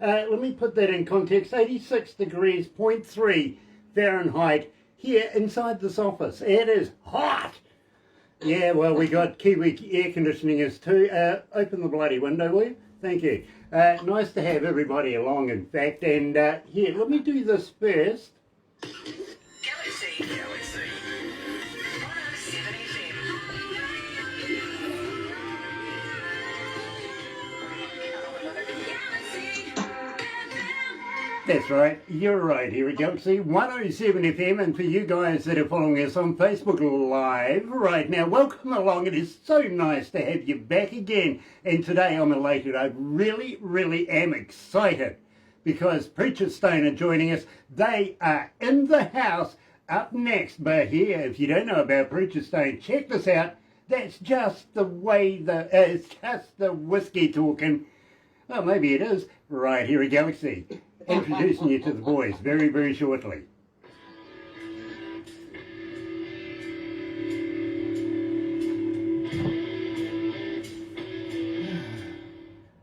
Let me put that in context. 86 degrees, 0.3 Fahrenheit here inside this office. It is hot. Yeah, well, we got Kiwi air conditioners too. Open the bloody window, will you? Thank you. Nice to have everybody along, in fact. And here, let me do this first. Galaxy 107 FM. That's right, you're right here at Galaxy 107 FM, and for you guys that are following us on Facebook Live right now, welcome along. It is so nice to have you back again, and today I'm elated. I really am excited because Preacher Stone are joining us. They are in the house up next, but here, if you don't know about Preacher Stone, check this out. That's just the way it's just the whiskey talking. Well, maybe it is right here at Galaxy. Introducing you to the boys very shortly.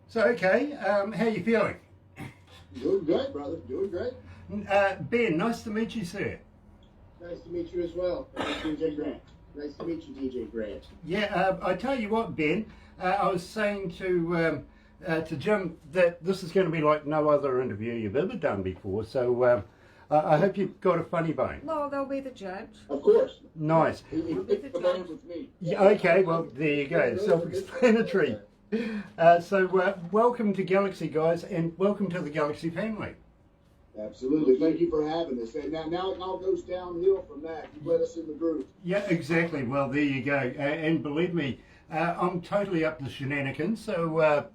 So, okay, how are you feeling? Doing great, brother. Doing great. Ben, nice to meet you, sir. Nice to meet you as well, DJ Grant. Nice to meet you, DJ Grant. Yeah, I tell you what, Ben, I was saying to Jim that this is going to be like no other interview you've ever done before, so I hope you've got a funny bone. Well, they'll be the judge. Of course. Nice. He'll be the judge with me. Yeah, okay, well, there you go, self-explanatory. So welcome to Galaxy, guys, and welcome to the Galaxy family. Absolutely. Thank you for having us. And now it all goes downhill from that. You let us in the group. Yeah, exactly. Well, there you go. And believe me, I'm totally up to shenanigans, so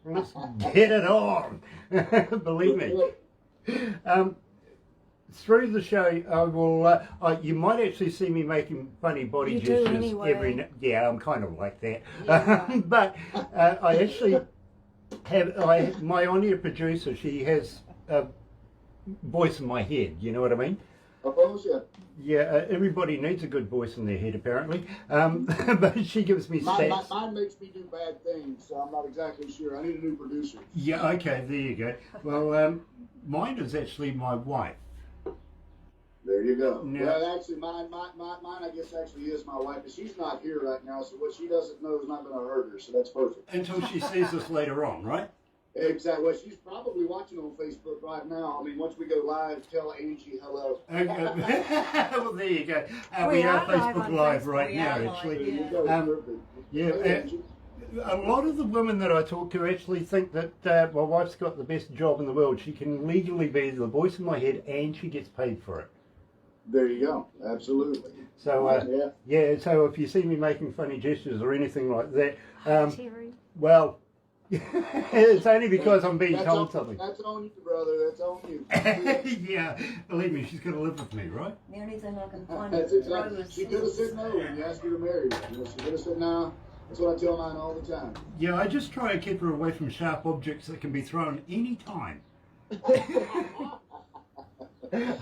let's get it on. Believe me. Through the show, I will. You might actually see me making funny body gestures anyway. Yeah, I'm kind of like that. Yeah. But I actually have. My on-air producer, she has a voice in my head. You know what I mean? Of course, yeah. Yeah, everybody needs a good voice in their head, apparently. But she gives me stats. Mine makes me do bad things, so I'm not exactly sure. I need a new producer. Yeah, okay, there you go. Well, mine is actually my wife. There you go. No. Well, actually, mine, I guess, actually is my wife, but she's not here right now, so what she doesn't know is not going to hurt her, so that's perfect. Until she sees us later on, right? Exactly. Well, she's probably watching on Facebook right now. I mean, once we go live, tell Angie hello. Okay. Well, there you go. We we are are live Facebook on Live Facebook. right We now, are live, actually. There you yeah. go. Perfect. Yeah, Hey, Angie. a lot of the women that I talk to actually think that my wife's got the best job in the world. She can legally be the voice in my head, and she gets paid for it. There you go. Absolutely. So, yeah, so if you see me making funny gestures or anything like that, Terry. well, it's only because I'm being That's told on, something. That's on you, brother. That's on you. Yeah, believe me, she's going to live with me, right? The only thing I can find That's is exactly. She could have said no when you asked her to marry her. You know, she could have said no. That's what I tell mine all the time. Yeah, I just try and keep her away from sharp objects that can be thrown any time.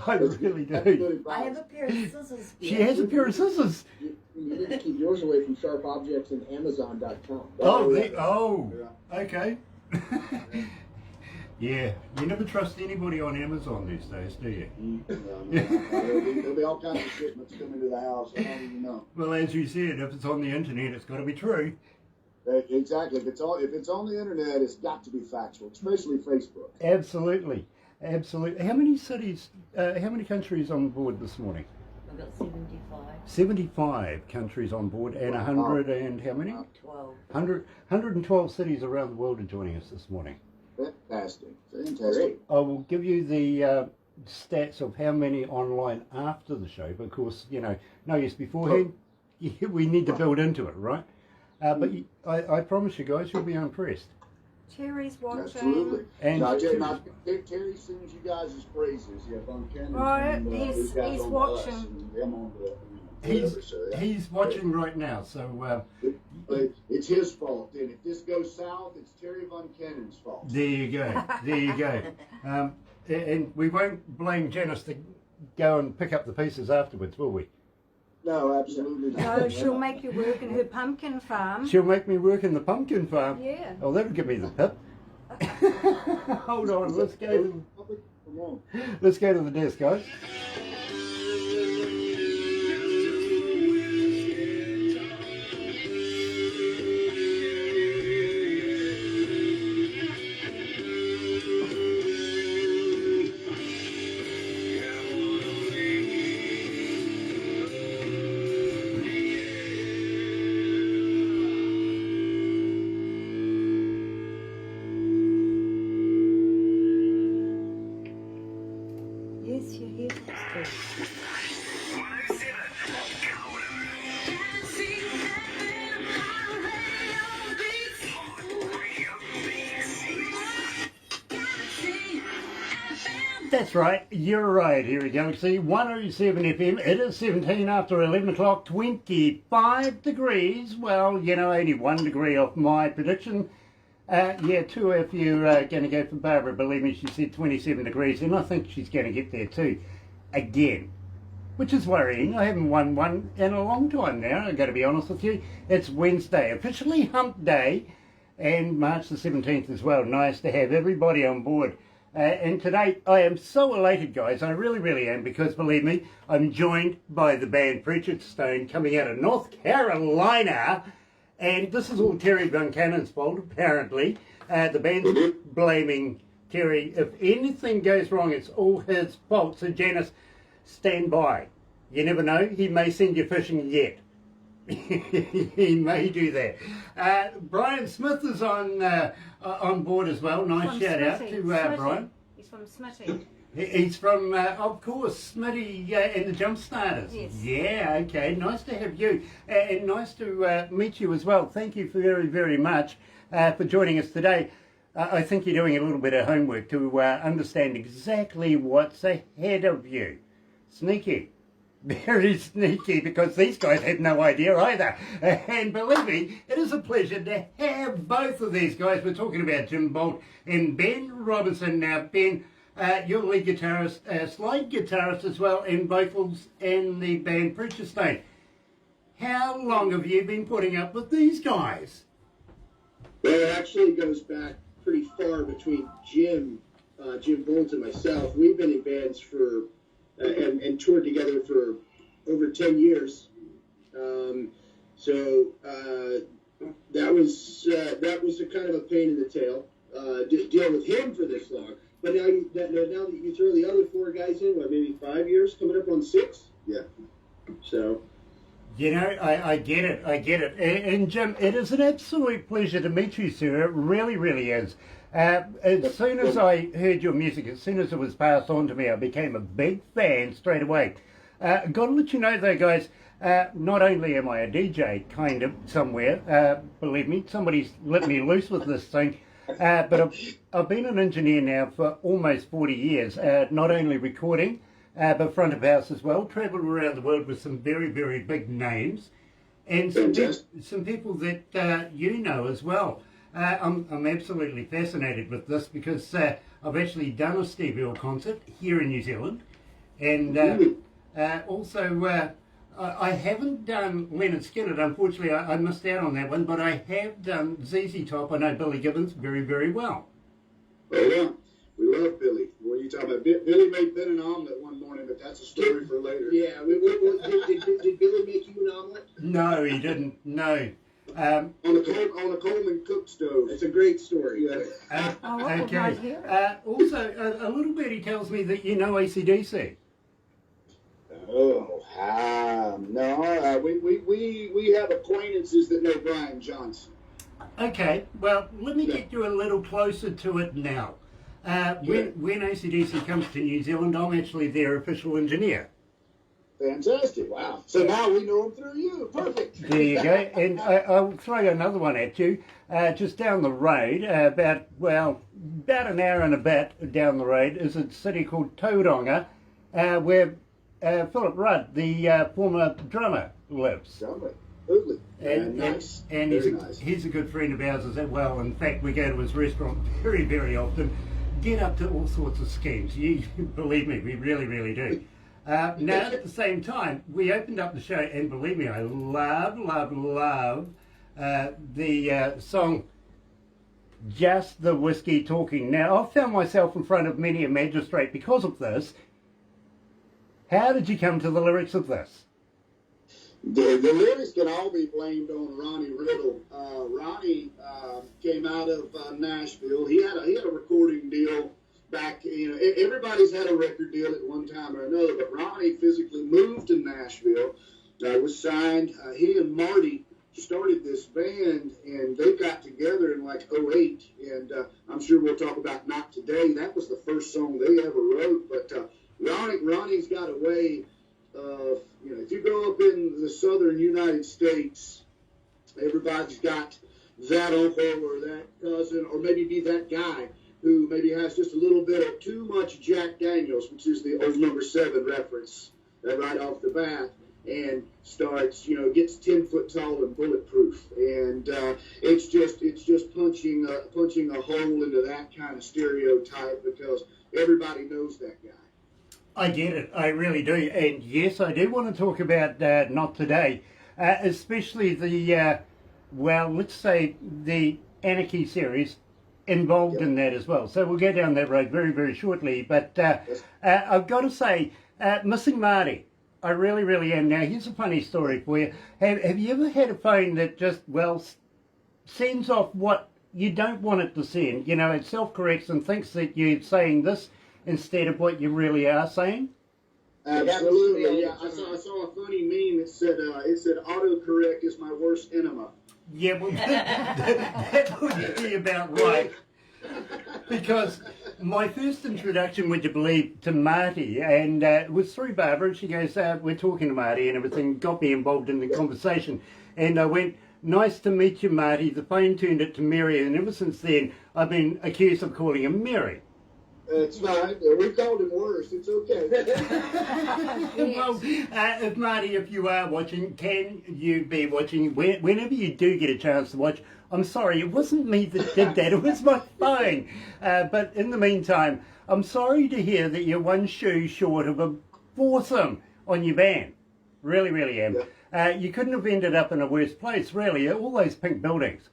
I really do. I have a pair of scissors. She has a pair of scissors. You need to keep yours away from sharp objects in Amazon.com. Okay. Yeah, you never trust anybody on Amazon these days, do you? No. There'll be all kinds of shipments coming to the house. I don't even know. Well, as you said, if it's on the internet, it's got to be true. Exactly. If it's on the internet, it's got to be factual, especially Facebook. Absolutely. How many cities, how many countries on board this morning? I've got 75. 75 countries on board, and 100 and how many? 12. 112 cities around the world are joining us this morning. Fantastic. Fantastic. I will give you the stats of how many online after the show, but of course, you know, no use beforehand. We need to build into it, right? But I promise you guys, you'll be impressed. Terry's watching. Absolutely. And now, Terry sings you guys' praises. Yeah, Von Cannon. Right, and, he's these guys on watching. the bus and them on the, He's watching right now, so it's his fault. And if this goes south, it's Terry Von Cannon's fault. there you go. There you go. And we won't blame Janice to go and pick up the pieces afterwards, will we? No, absolutely not. So she'll make you work in her pumpkin farm. She'll make me work in the pumpkin farm. Yeah. Oh, that'll give me the pip. Hold on, let's go. Come on. Let's go to the desk, guys. Yes, you hear that too. That's right, you're right here at Galaxy 107 FM. It is 17 after 11 o'clock, 25 degrees. Well, you know, only 1 degree off my prediction. Yeah, 2 if you're going to go for Barbara. Believe me, she said 27 degrees, and I think she's going to get there too. Again, which is worrying. I haven't won one in a long time now, I've got to be honest with you. It's Wednesday, officially hump day, and March the 17th as well. Nice to have everybody on board. And today I am so elated, guys. I really, really am, because believe me, I'm joined by the band Preacher Stone coming out of North Carolina. And this is all Terry Buchanan's fault, apparently. The band's blaming Terry. If anything goes wrong, it's all his fault. So Janice, stand by. You never know, he may send you fishing yet. He may do that. Brian Smith is on board as well. Nice From shout out Smitty. to Smitty. Brian. He's from Smitty. He's from, of course, Smitty and the Jump Starters. Yes. Yeah, okay. Nice to have you. And nice to meet you as well. Thank you very, very much for joining us today. I think you're doing a little bit of homework to understand exactly what's ahead of you. Sneaky. Very sneaky, because these guys have no idea either. And believe me, it is a pleasure to have both of these guys. We're talking about Jim Bolt and Ben Robinson. Now, Ben, you're lead guitarist, slide guitarist as well, and vocals in the band Preacher Stone. How long have you been putting up with these guys? Well, it actually goes back pretty far between Jim Bolt and myself. We've been in bands for and toured together for over 10 years. So that was a kind of a pain in the tail, dealing with him for this long. But now that you throw the other four guys in, what, maybe 5 years, coming up on 6? Yeah. So. You know, I get it. And Jim, it is an absolute pleasure to meet you, sir. It really, really is. As soon as I heard your music, as soon as it was passed on to me, I became a big fan straight away. Got to let you know, though, guys, not only am I a DJ, kind of, somewhere, believe me, somebody's let me loose with this thing, but I've been an engineer now for almost 40 years, not only recording, but front of house as well. Travelled around the world with some very, very big names, and some people that you know as well. I'm absolutely fascinated with this, because I've actually done a Steve Earle concert here in New Zealand, and also I haven't done Leonard Skinner. Unfortunately, I missed out on that one, but I have done ZZ Top. I know Billy Gibbons very, very well. Oh, yeah. We love Billy. What are you talking about? Billy made Ben an omelet one morning, but that's a story for later. Yeah. Did Billy make you an omelet? No, he didn't. No. On a Coleman cook stove. It's a great story. Yeah. Okay. Right here. Also, a little birdie tells me that you know AC/DC. Oh, no. We have acquaintances that know Brian Johnson. Okay, well, let me get you a little closer to it now. When AC/DC comes to New Zealand, I'm actually their official engineer. Fantastic. Wow. So now we know him through you. Perfect. There you go. And I'll throw another one at you. Just down the road, about an hour and a bit down the road, is a city called Tauranga, where Philip Rudd, the former drummer, lives. Absolutely. And Nice. And he's a good friend of ours as well. In fact, we go to his restaurant very, very often. Get up to all sorts of schemes. You believe me, we really, really do. Now, at the same time, we opened up the show, and believe me, I love the song just the whiskey talking. Now, I've found myself in front of many a magistrate because of this. How did you come to the lyrics of this? The lyrics can all be blamed on Ronnie Riddle. Ronnie came out of Nashville. He had a recording deal back. Everybody's had a record deal at one time or another, but Ronnie physically moved to Nashville. Was signed. He and Marty started this band, and they got together in like '08. And I'm sure we'll talk about Not Today. That was the first song they ever wrote. But Ronnie's got a way of, if you grow up in the southern United States, everybody's got that uncle or that cousin, or maybe be that guy who maybe has just a little bit of too much Jack Daniels, which is the old number 7 reference, right off the bat, and starts, gets 10 foot tall and bulletproof, and it's just punching a hole into that kind of stereotype, because everybody knows that guy. I get it, I really do. And yes, I do want to talk about Not Today, especially the, let's say the Anarchy series involved in that as well. So we'll go down that road very, very shortly. But I've got to say, missing Marty, I really, really am. Now, here's a funny story for you. Have you ever had a phone that just, sends off what you don't want it to send? It self-corrects and thinks that you're saying this instead of what you really are saying? Absolutely, yeah. I saw a funny meme that said autocorrect is my worst enema. Yeah, well, that would be about right. Because my first introduction, would you believe, to Marty, and it was through Barbara, and she goes, we're talking to Marty and everything, got me involved in the conversation. And I went, nice to meet you, Marty. The phone turned it to Mary, and ever since then, I've been accused of calling him Mary. It's fine. We've called him worse. It's okay. Well, Marty, if you are watching, can you be watching? Whenever you do get a chance to watch, I'm sorry, it wasn't me that did that. It was my phone. But in the meantime, I'm sorry to hear that you're one shoe short of a foursome on your van. Really, really am. Yeah. You couldn't have ended up in a worse place, really. All those pink buildings.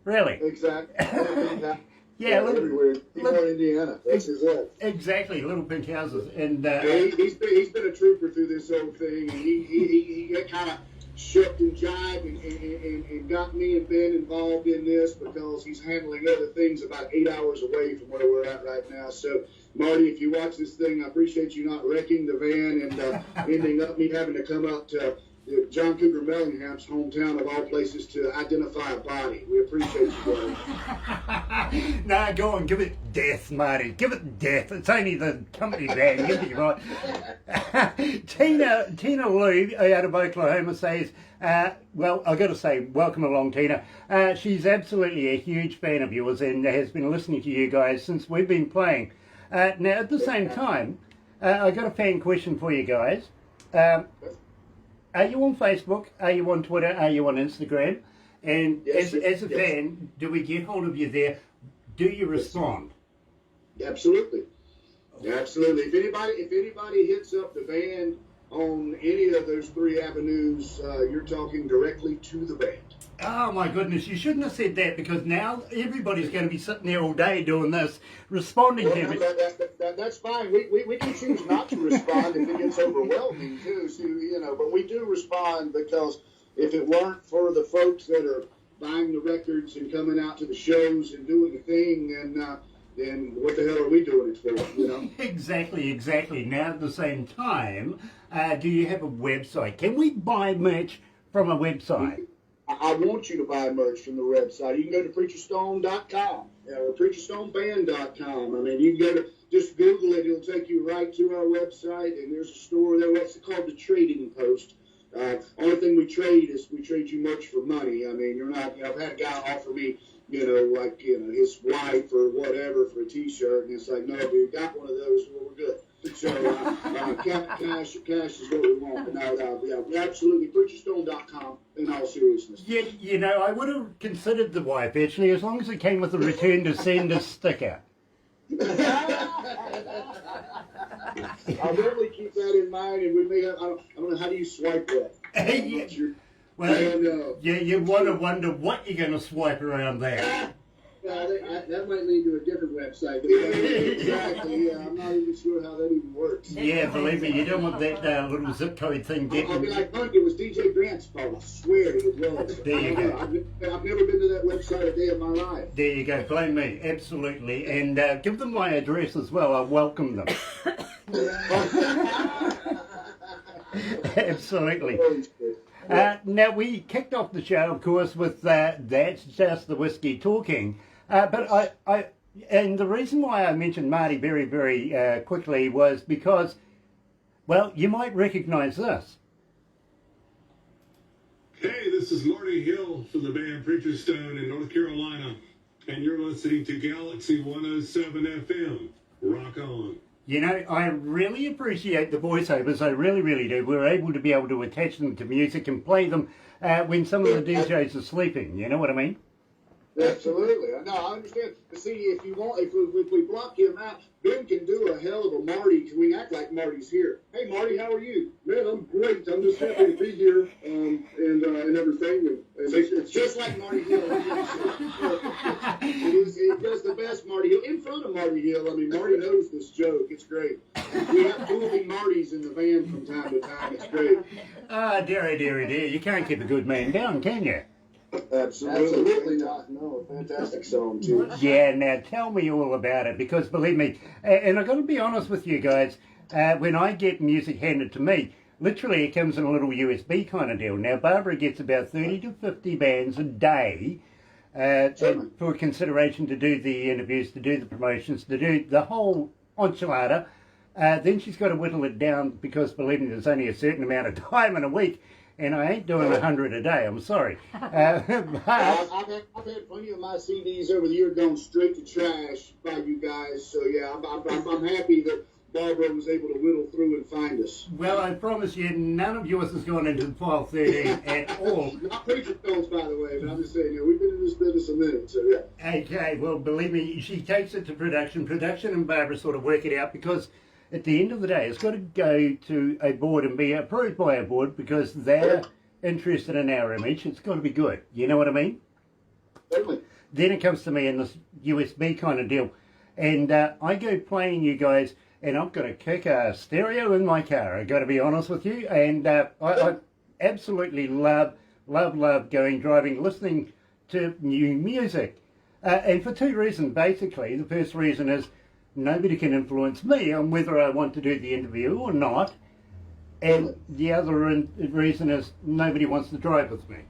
Really. Exactly. Yeah, everywhere. Indiana. That's it. Exactly, little pink houses, and he's been a trooper through this whole thing, and he kind of shucked and jived and got me and Ben involved in this, because he's handling other things about 8 hours away from where we're at right now. So, Marty, if you watch this thing, I appreciate you not wrecking the van and ending up me having to come up to John Cougar Mellingham's hometown of all places to identify a body. We appreciate you, buddy. Nah, go on, give it death, Marty. Give it death. It's only the company van. You'll be right. Tina Lou out of Oklahoma says, I've got to say, welcome along, Tina. She's absolutely a huge fan of yours and has been listening to you guys since we've been playing. Now, at the same time, I've got a fan question for you guys. Are you on Facebook? Are you on Twitter? Are you on Instagram? And as a fan, do we get hold of you there? Do you respond? Absolutely. Absolutely. If anybody hits up the band on any of those 3 avenues, you're talking directly to the band. Oh my goodness, you shouldn't have said that, because now everybody's going to be sitting there all day doing this, responding to me. That's fine. We can choose not to respond if it gets overwhelming too. So, but we do respond, because if it weren't for the folks that are buying the records and coming out to the shows and doing the thing, then what the hell are we doing it for? Exactly. Now at the same time, do you have a website? Can we buy merch from a website? I want you to buy merch from the website. You can go to preacherstone.com or preacherstoneband.com. I mean, you can go to, just Google it. It'll take you right to our website, and there's a store there. What's it called? The Trading Post. Only thing we trade is we trade you merch for money. I mean, you're not. I've had a guy offer me, his wife or whatever for a T-shirt, and it's like, no, dude, got one of those. Well, we're good. So cash is what we want. But absolutely, preacherstone.com in all seriousness. Yeah, I would have considered the wife, actually, as long as it came with a return to sender sticker. I'll definitely keep that in mind, and we may have, I don't know, how do you swipe that? You want to wonder what you're going to swipe around there. That mimight lead to a different website. Exactly. Yeah, I'm not even sure how that even works. Yeah, believe me, you don't want that little zip code thing I'll be getting... like, Punk, it was DJ Grant's fault. I swear it was. There you go. I've never been to that website a day of my life. There you go, blame me, absolutely. And give them my address as well, I welcome them. Absolutely. Now, we kicked off the show, of course, with That's Just the Whiskey Talking. But and the reason why I mentioned Marty very, very quickly was because, well, you might recognise this. Hey, this is Marty Hill from the band Preacher Stone in North Carolina, and you're listening to Galaxy 107 FM. Rock on. You know, I really appreciate the voiceovers, I really, really do. We're able to be able to attach them to music and play them when some of the DJs are sleeping, you know what I mean? Absolutely. No, I understand. But see, if we block him out, Ben can do a hell of a Marty, because we act like Marty's here. Hey, Marty, how are you? Man, I'm great. I'm just happy to be here and everything. And It's just like Marty Hill. He does the best Marty Hill. In front of Marty Hill, I mean, Marty knows this joke. It's great. We have dueling Martys in the van from time to time. It's great. Ah, dearie, dearie, dear, you can't keep a good man down, can you? Absolutely not. No, fantastic song, too. Yeah, now tell me all about it, because believe me, and I've got to be honest with you guys, when I get music handed to me, literally it comes in a little USB kind of deal. Now, Barbara gets about 30 to 50 bands a day for consideration to do the interviews, to do the promotions, to do the whole enchilada. Then she's got to whittle it down because, believe me, there's only a certain amount of time in a week. And I ain't doing 100 a day, I'm sorry. But I've had plenty of my CDs over the year going straight to trash by you guys. So, yeah, I'm happy that Barbara was able to whittle through and find us. well, I promise you, none of yours has gone into file 13 at all. Not Preacher Stones, by the way, but I'm just saying, we've been in this business a minute, so yeah. Okay, well, believe me, she takes it to production. Production and Barbara sort of work it out because at the end of the day, it's got to go to a board and be approved by a board because they're interested in our image. It's got to be good. You know what I mean? Certainly. Then it comes to me in this USB kind of deal. And I go playing you guys, and I've got a kick-ass stereo in my car. I've got to be honest with you. And I absolutely love driving, listening to new music. And for two reasons, basically. The first reason is nobody can influence me on whether I want to do the interview or not. And the other reason is nobody wants to drive with me.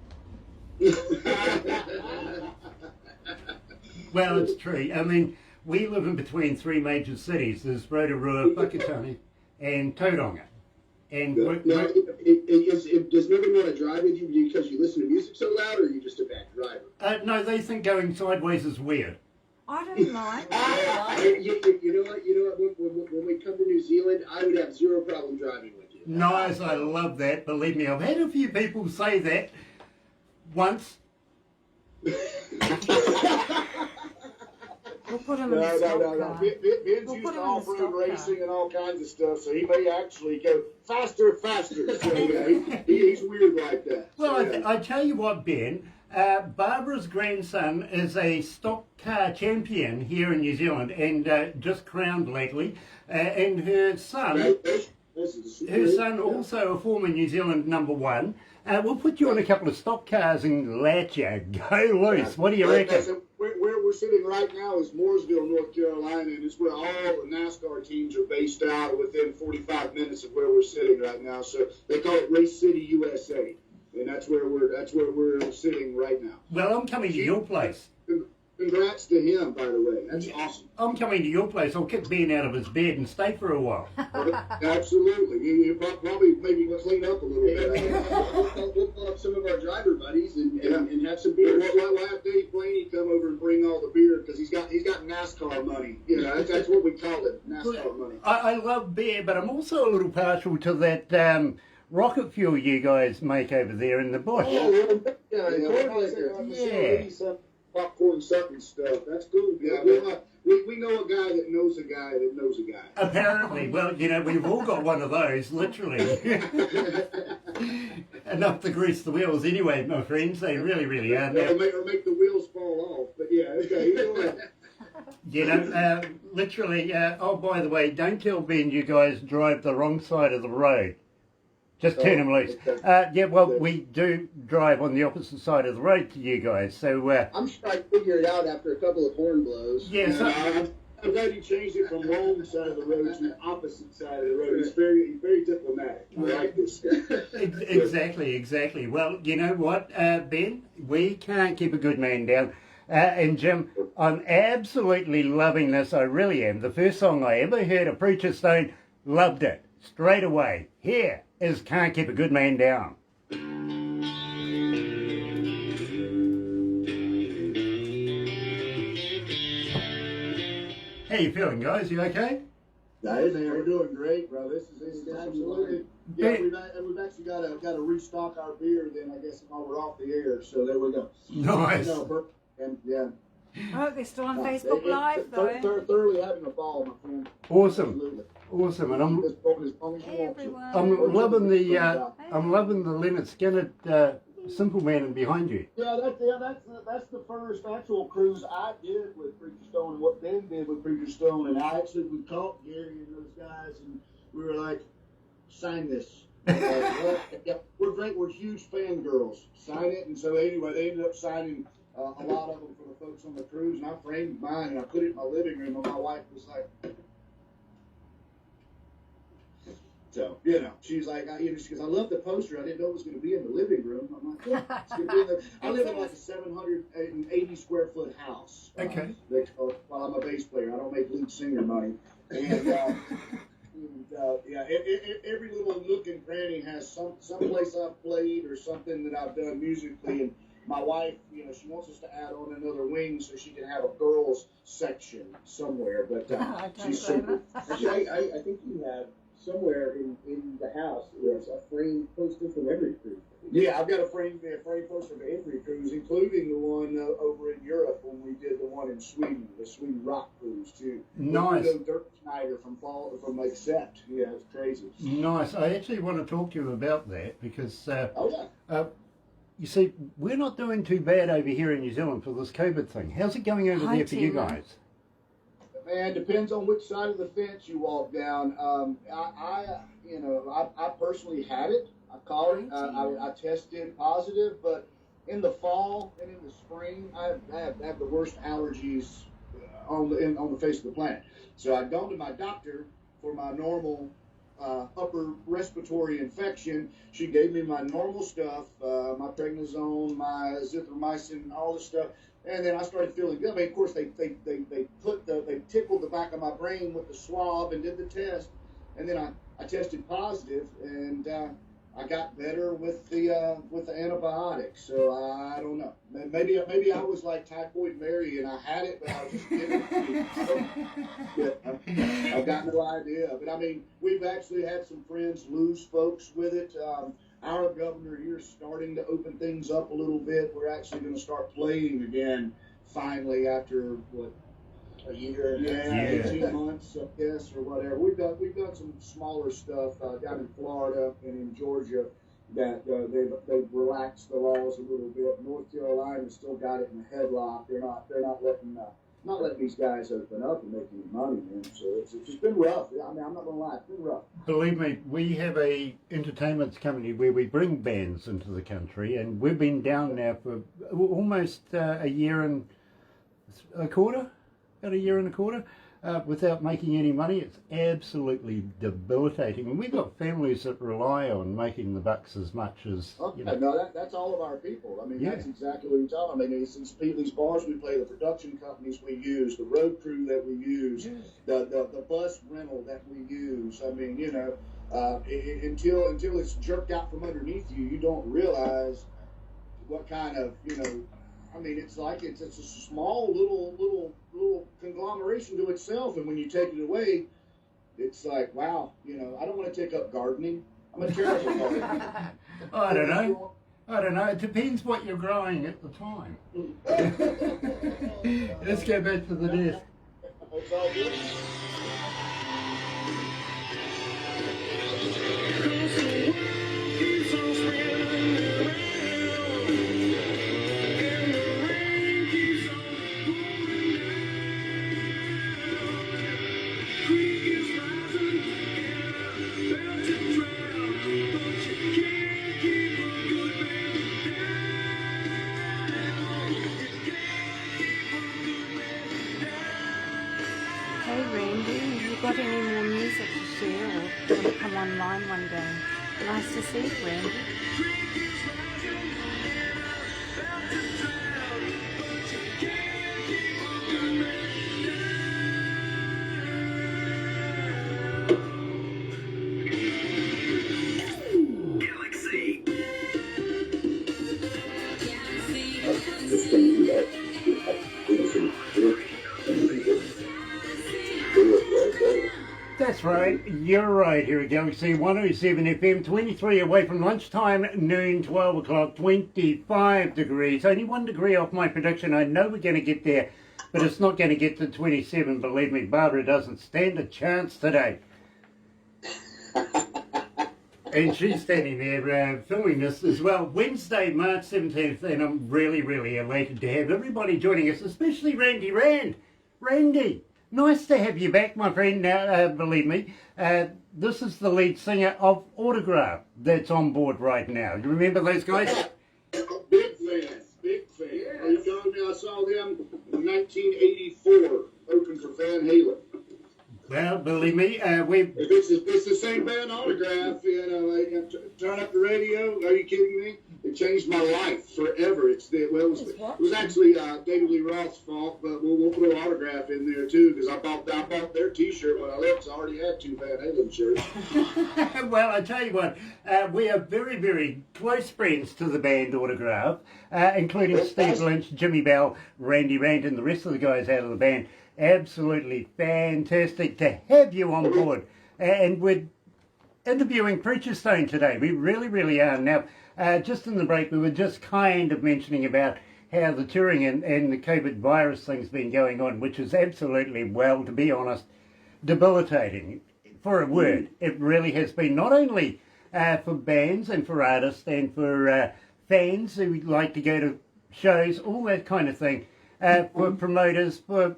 Well, it's true. I mean, we live in between three major cities. There's Rotorua, Whakatane, and Tauranga. And does nobody want to drive with you because you listen to music so loud, or are you just a bad driver? no, they think going sideways is weird. I don't mind. You know what? When we come to New Zealand, I would have zero problem driving with you. Nice, I love that. Believe me, I've had a few people say that once. We'll put him in the stock car. Ben's We'll used put him to in the off-road stock racing car. and all kinds of stuff, so he may actually go faster. So he's weird like that. Well, So, yeah. I tell you what, Ben, Barbara's grandson is a stock car champion here in New Zealand and just crowned lately. And her son also a former New Zealand #1. We'll put you on a couple of stock cars and let you go loose. What do you reckon? So where we're sitting right now is Mooresville, North Carolina, and it's where all the NASCAR teams are based out within 45 minutes of where we're sitting right now. So they call it Race City, USA, and that's where we're sitting right now. Well, I'm coming to your place. Congrats to him, by the way. That's awesome. I'm coming to your place. I'll kick Ben out of his bed and stay for a while. Absolutely. You probably maybe clean up a little bit. We'll pull up some of our driver buddies and have some beer. We'll have Dave Blaney come over and bring all the beer because he's got NASCAR money. You know, that's what we call it, NASCAR money. I love beer, but I'm also a little partial to that rocket fuel you guys make over there in the bush. Yeah. Popcorn something stuff. That's cool. Yeah, we know a guy that knows a guy that knows a guy. Apparently. Well, you know, we've all got one of those, literally. Enough to grease the wheels anyway, my friends. They really, really are. Or make the wheels fall off. But yeah, okay. Go ahead. You know, literally, oh, by the way, don't tell Ben you guys drive the wrong side of the road. Just turn him loose. Yeah, well, we do drive on the opposite side of the road to you guys, so... I'm sure I figured it out after a couple of horn blows. Yes, I'm glad you changed it from wrong side of the road to the opposite side of the road. He's very diplomatic. I like this guy. exactly. Well, you know what, Ben? We can't keep a good man down. And Jim, I'm absolutely loving this. I really am. The first song I ever heard of Preacher Stone, loved it. Straight away. Here is Can't Keep a Good Man Down. How you feeling, guys? You okay? Hey man, we're doing great, bro. This is absolutely. Yeah, we've actually got to restock our beer. Then I guess while we're off the air, so there we go. Nice. And yeah. Oh, they're still on Facebook Live, though. Thoroughly having a ball, my friend. Awesome. Absolutely. Awesome, and I'm As long as you want to. Everyone. I'm loving the Leonard Skinner Simple Man behind you. Yeah, that's the first actual cruise I did with Preacher Stone, and what Ben did with Preacher Stone, and we caught Gary and those guys, and we were like, sign this. Yeah, we're great. We're huge fangirls. Sign it, and so anyway, they ended up signing a lot of them for the folks on the cruise, and I framed mine and I put it in my living room, and my wife was like. So, you know, she's like, she goes, I love the poster. I didn't know it was going to be in the living room. I'm like, yeah, it's going to be in the. I live in like a 780 square foot house. Okay. While I'm a bass player, I don't make lead singer money. And, yeah, every little nook and cranny has some place I've played or something that I've done musically. And my wife, you know, she wants us to add on another wing so she can have a girls section somewhere. But she's super. Actually, I think you have. Somewhere in the house, there's a framed poster from every cruise. Yeah, I've got a framed poster of every cruise, including the one over in Europe when we did the one in Sweden, the Sweden rock cruise too. Nice. Dirk Schneider from Accept. Yeah, it's crazy. Nice. I actually want to talk to you about that because you see, we're not doing too bad over here in New Zealand for this COVID thing. How's it going over there for you guys? Man, depends on which side of the fence you walk down. I personally had it. I caught it. I tested positive, but in the fall and in the spring, I have the worst allergies on the face of the planet. So I'd gone to my doctor for my normal upper respiratory infection. She gave me my normal stuff, my prednisone, my azithromycin, all this stuff. And then I started feeling good. I mean, of course, they tickled the back of my brain with the swab and did the test, and then I tested positive, and I got better with the antibiotics. So I don't know. Maybe I was like Typhoid Mary and I had it, but I was just getting it. I've got no idea. But I mean, we've actually had some friends lose folks with it. Our governor here is starting to open things up a little bit. We're actually going to start playing again finally after what, a year? Yeah, 18 months, I guess, or whatever. We've done some smaller stuff down in Florida and in Georgia that they've relaxed the laws a little bit. North Carolina's still got it in a headlock. They're not letting these guys open up and make any money, man. So it's just been rough. I mean, I'm not gonna lie, it's been rough. Believe me, we have a entertainment company where we bring bands into the country, and we've been down now for almost a year and a quarter, without making any money. It's absolutely debilitating, and we've got families that rely on making the bucks as much as. Okay, no, that's all of our people. I mean, that's exactly what you're talking. I mean, these bars we play, the production companies we use, the road crew that we use, the bus rental that we use. I mean, you know, until it's jerked out from underneath you, you don't realize what kind of, you know. I mean, it's like it's a small little conglomeration to itself, and when you take it away, it's like, wow, you know, I don't want to take up gardening. I'm a terrible gardener. I don't know. It depends what you're growing at the time. Let's go back to the desk. It's all good. Hey Randy, have you got any more music to share or do you want to come online one day? Nice to see you, Randy. Galaxy. That's right, you're right here at Galaxy 107 FM, 23 away from lunchtime, noon, 12 o'clock, 25 degrees. Only 1 degree off my prediction. I know we're going to get there, but it's not going to get to 27, believe me. Barbara doesn't stand a chance today. And she's standing there filming this as well. Wednesday, March 17th, and I'm really, really elated to have everybody joining us, especially Randy Rand. Randy, nice to have you back, my friend. Now, believe me, this is the lead singer of Autograph that's on board right now. Do you remember those guys? Big fans, big fans. Are you telling me I saw them in 1984 open for Van Halen? Well, believe me, If it's the same band Autograph, turn up the radio. Are you kidding me? It changed my life forever. It was actually David Lee Roth's fault, but we'll throw Autograph in there too because I bought their T-shirt when I left. So I already had 2 Van Halen shirts. Well, I tell you what, we are very, very close friends to the band Autograph, including Steve Lynch, Jimmy Bell, Randy Rand, and the rest of the guys out of the band. Absolutely fantastic to have you on board. And we're interviewing Preacher Stone today. We really, really are. Now, just in the break, we were just kind of mentioning about how the touring and the COVID virus thing's been going on, which is absolutely, well, to be honest, debilitating. For a word, it really has been, not only for bands and for artists and for fans who would like to go to shows, all that kind of thing, for promoters, for,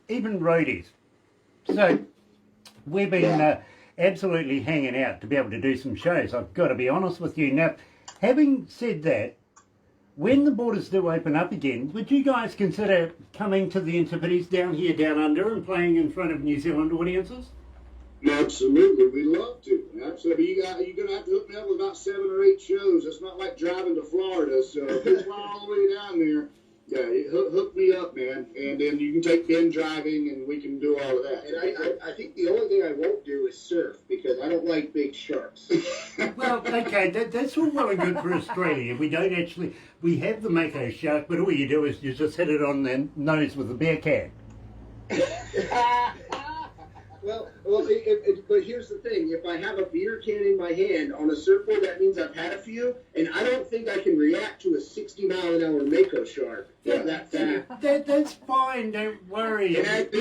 even roadies. So we've been absolutely hanging out to be able to do some shows. I've got to be honest with you. Now, having said that, when the borders do open up again, would you guys consider coming to the Antipodes down here, down under, and playing in front of New Zealand audiences? Absolutely, we'd love to. Absolutely, you're going to have to hook me up with about 7 or 8 shows. It's not like driving to Florida, so if you fly all the way down there, yeah, hook me up, man, and then you can take Ben driving, and we can do all of that. And I think the only thing I won't do is surf because I don't like big sharks. Well, okay, that's all well and good for Australia. We have the Mako shark, but all you do is you just hit it on the nose with a bear can. Well, but here's the thing. If I have a beer can in my hand on a surfboard, that means I've had a few, and I don't think I can react to a 60-mile-an-hour Mako shark that fast. That's fine, don't worry. Grant,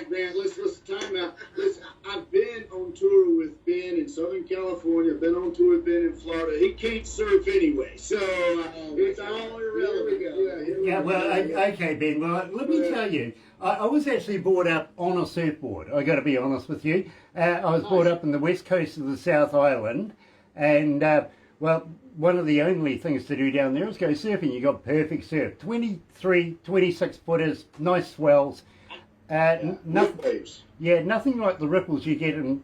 let's time out. Listen, I've been on tour with Ben in Southern California. I've been on tour with Ben in Florida. He can't surf anyway, so it's all irrelevant. Here we go. Well, okay, Ben. Well, let me tell you, I was actually brought up on a surfboard. I got to be honest with you. I was brought up in the west coast of the South Island, and well, one of the only things to do down there is go surfing. You got perfect surf, 23, 26 footers, nice swells. Nothing like the ripples you get in,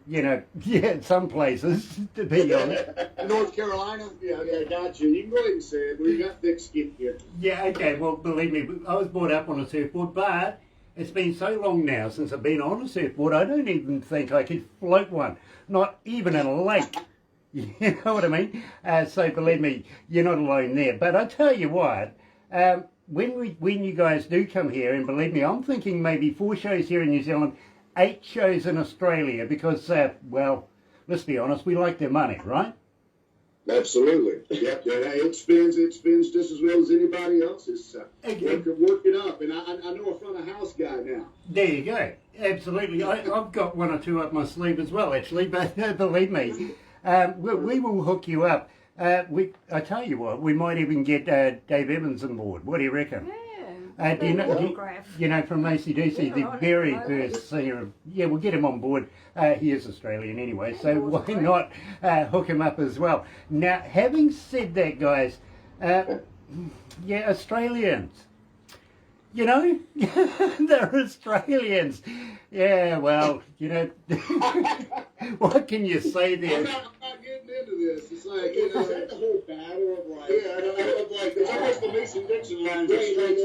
some places, to be honest. North Carolina? Yeah, got you. You can go ahead and say it. We got thick skin here. Yeah, okay, well, believe me, I was brought up on a surfboard, but it's been so long now since I've been on a surfboard, I don't even think I could float one, not even in a lake. You know what I mean? So believe me, you're not alone there. But I tell you what, when you guys do come here, and believe me, I'm thinking maybe 4 shows here in New Zealand, 8 shows in Australia, because, well, let's be honest, we like their money, right? Absolutely. Yep. It spins just as well as anybody else's. Work it up. And I know a front of house guy now. There you go. Absolutely. I've got 1 or 2 up my sleeve as well, actually, but believe me, we will hook you up. I tell you what, we might even get Dave Evans on board. What do you reckon? Do you know from AC/DC, the very first singer? Yeah, we'll get him on board. He is Australian anyway, so why not hook him up as well? Now, having said that, guys, Australians, You know, they're Australians. Yeah, well, you know, what can you say there? I'm not getting into this. It's like, you Is know, that the whole battle of like? yeah, I'm like, it's almost the Mason Dixon line. Just like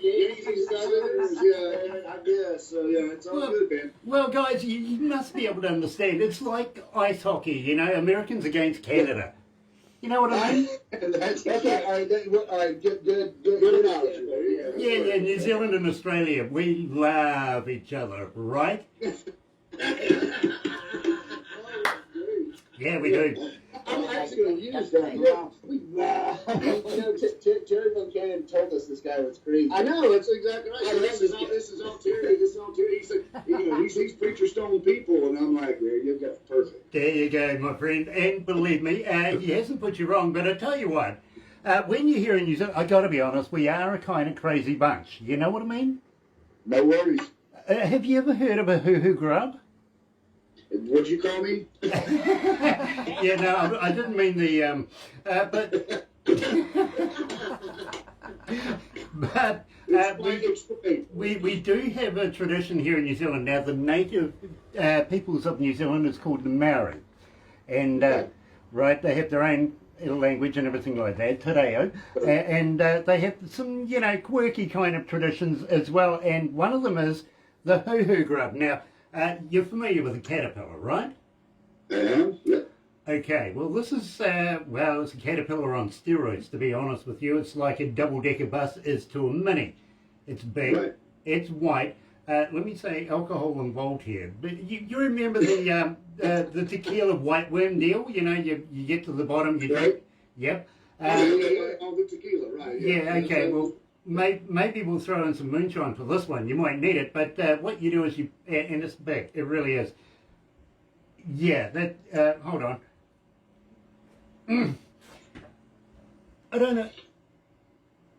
Yankees, Southerners, yeah, I guess. So, yeah, it's all good, man. Well, guys, you must be able to understand. It's like ice hockey, you know, Americans against Canada. You know what I mean? That's Okay, all right, good knowledge. Yeah, New Zealand and Australia, we love each other, right? Yeah, we do. I'm actually going to use that. Terry Van Cannon told us this guy was crazy. I know, that's exactly right. So this is all Terry. This is all Terry. He's like, you know, he's preacher stone people, and I'm like, there you go, perfect. There you go, my friend. And believe me, he hasn't put you wrong. But I tell you what, when you're here in New Zealand, I got to be honest, we are a kind of crazy bunch. You know what I mean? No worries. Have you ever heard of a hoo-hoo grub? What'd you call me? Yeah, no, I didn't mean the, but but we do have a tradition here in New Zealand. Now, the native peoples of New Zealand is called the Maori, and right, they have their own language and everything like that, te reo, and they have some, you know, quirky kind of traditions as well, and one of them is the hoo-hoo grub. Now, you're familiar with a caterpillar, right? Yeah. Okay, well this is, well, it's a caterpillar on steroids, to be honest with you. It's like a double-decker bus is to a mini. It's big, Right. it's white. Let me say alcohol involved here. But you remember the tequila white worm deal? You know, you get to the bottom, you drink. Yep. All the tequila, right. Yeah, okay, well, maybe we'll throw in some moonshine for this one. You might need it, but what you do is you, and it's big, it really is. Yeah, that, hold on. I don't know.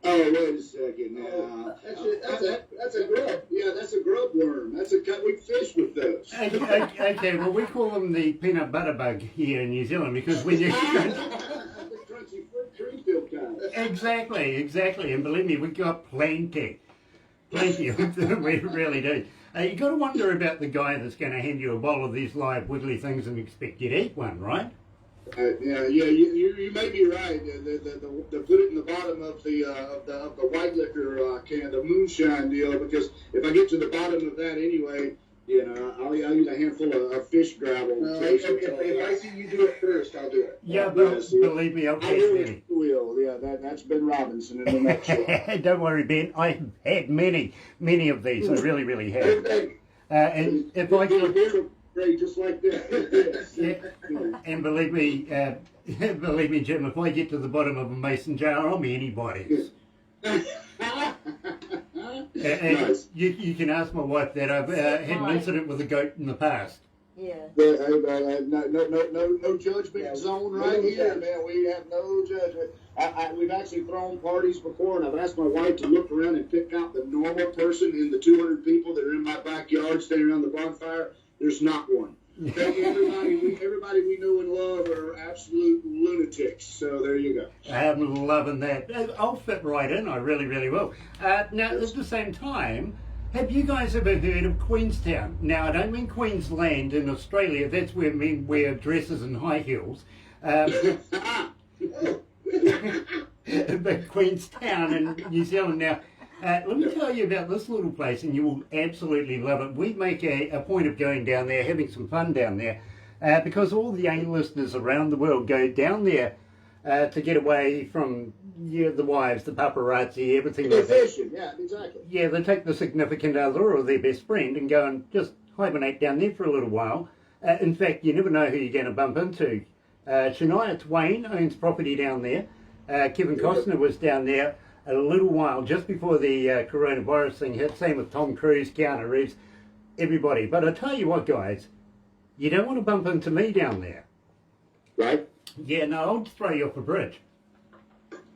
Oh, wait a second now. That's a grub. Yeah, that's a grub worm. We fish with those. Okay, well, we call them the peanut butter bug here in New Zealand because when you... The crunchy fruit tree field kind. Exactly, and believe me, we got plenty. We really do. You got to wonder about the guy that's going to hand you a bowl of these live wiggly things and expect you to eat one, right? Yeah. You may be right. The put it in the bottom of the white liquor can, the moonshine deal. Because if I get to the bottom of that anyway, you know, I'll use a handful of fish gravel. If I see you do it first, I'll do it. Yeah, but believe me, I'll I catch really many. will. Yeah, that's Ben Robinson in a nutshell. Don't worry, Ben. I've had many of these. I really have. And if I could... Great, just like that. Yeah. And believe me, Jim, if I get to the bottom of a mason jar, I'll be anybody's. Nice. You can ask my wife that. I've had an incident with a goat in the past. Yeah. No judgment zone right here, man. We have no judgment. We've actually thrown parties before, and I've asked my wife to look around and pick out the normal person in the 200 people that are in my backyard standing around the bonfire. There's not one. Everybody we know and love are absolute lunatics. So there you go. I'm loving that. I'll fit right in. I really will. Now, at the same time, have you guys ever heard of Queenstown? Now, I don't mean Queensland in Australia. That's where men wear dresses and high heels. But Queenstown in New Zealand. Now, let me tell you about this little place, and you will absolutely love it. We make a point of going down there, having some fun down there, because all the A-listers around the world go down there to get away from the wives, the paparazzi, everything like that. Fishing, yeah, exactly. Yeah, they take the significant other or their best friend and go and just hibernate down there for a little while. In fact, you never know who you're going to bump into. Shania Twain owns property down there. Kevin Costner was down there a little while just before the coronavirus thing hit. Same with Tom Cruise, Keanu Reeves, everybody. But I tell you what, guys, you don't want to bump into me down there. Right? Yeah, no, I'll just throw you off a bridge.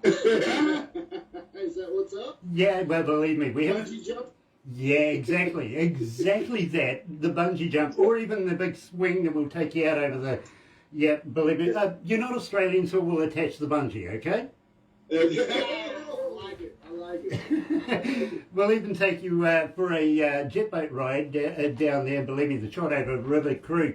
Is that what's up? Yeah, well, believe me, we have... Bungee jump? Yeah, exactly that. The bungee jump, or even the big swing that will take you out over the... Yeah, believe me, you're not Australian, so we'll attach the bungee, okay? I like it. We'll even take you for a jet boat ride down there. Believe me, the shot over River Crew.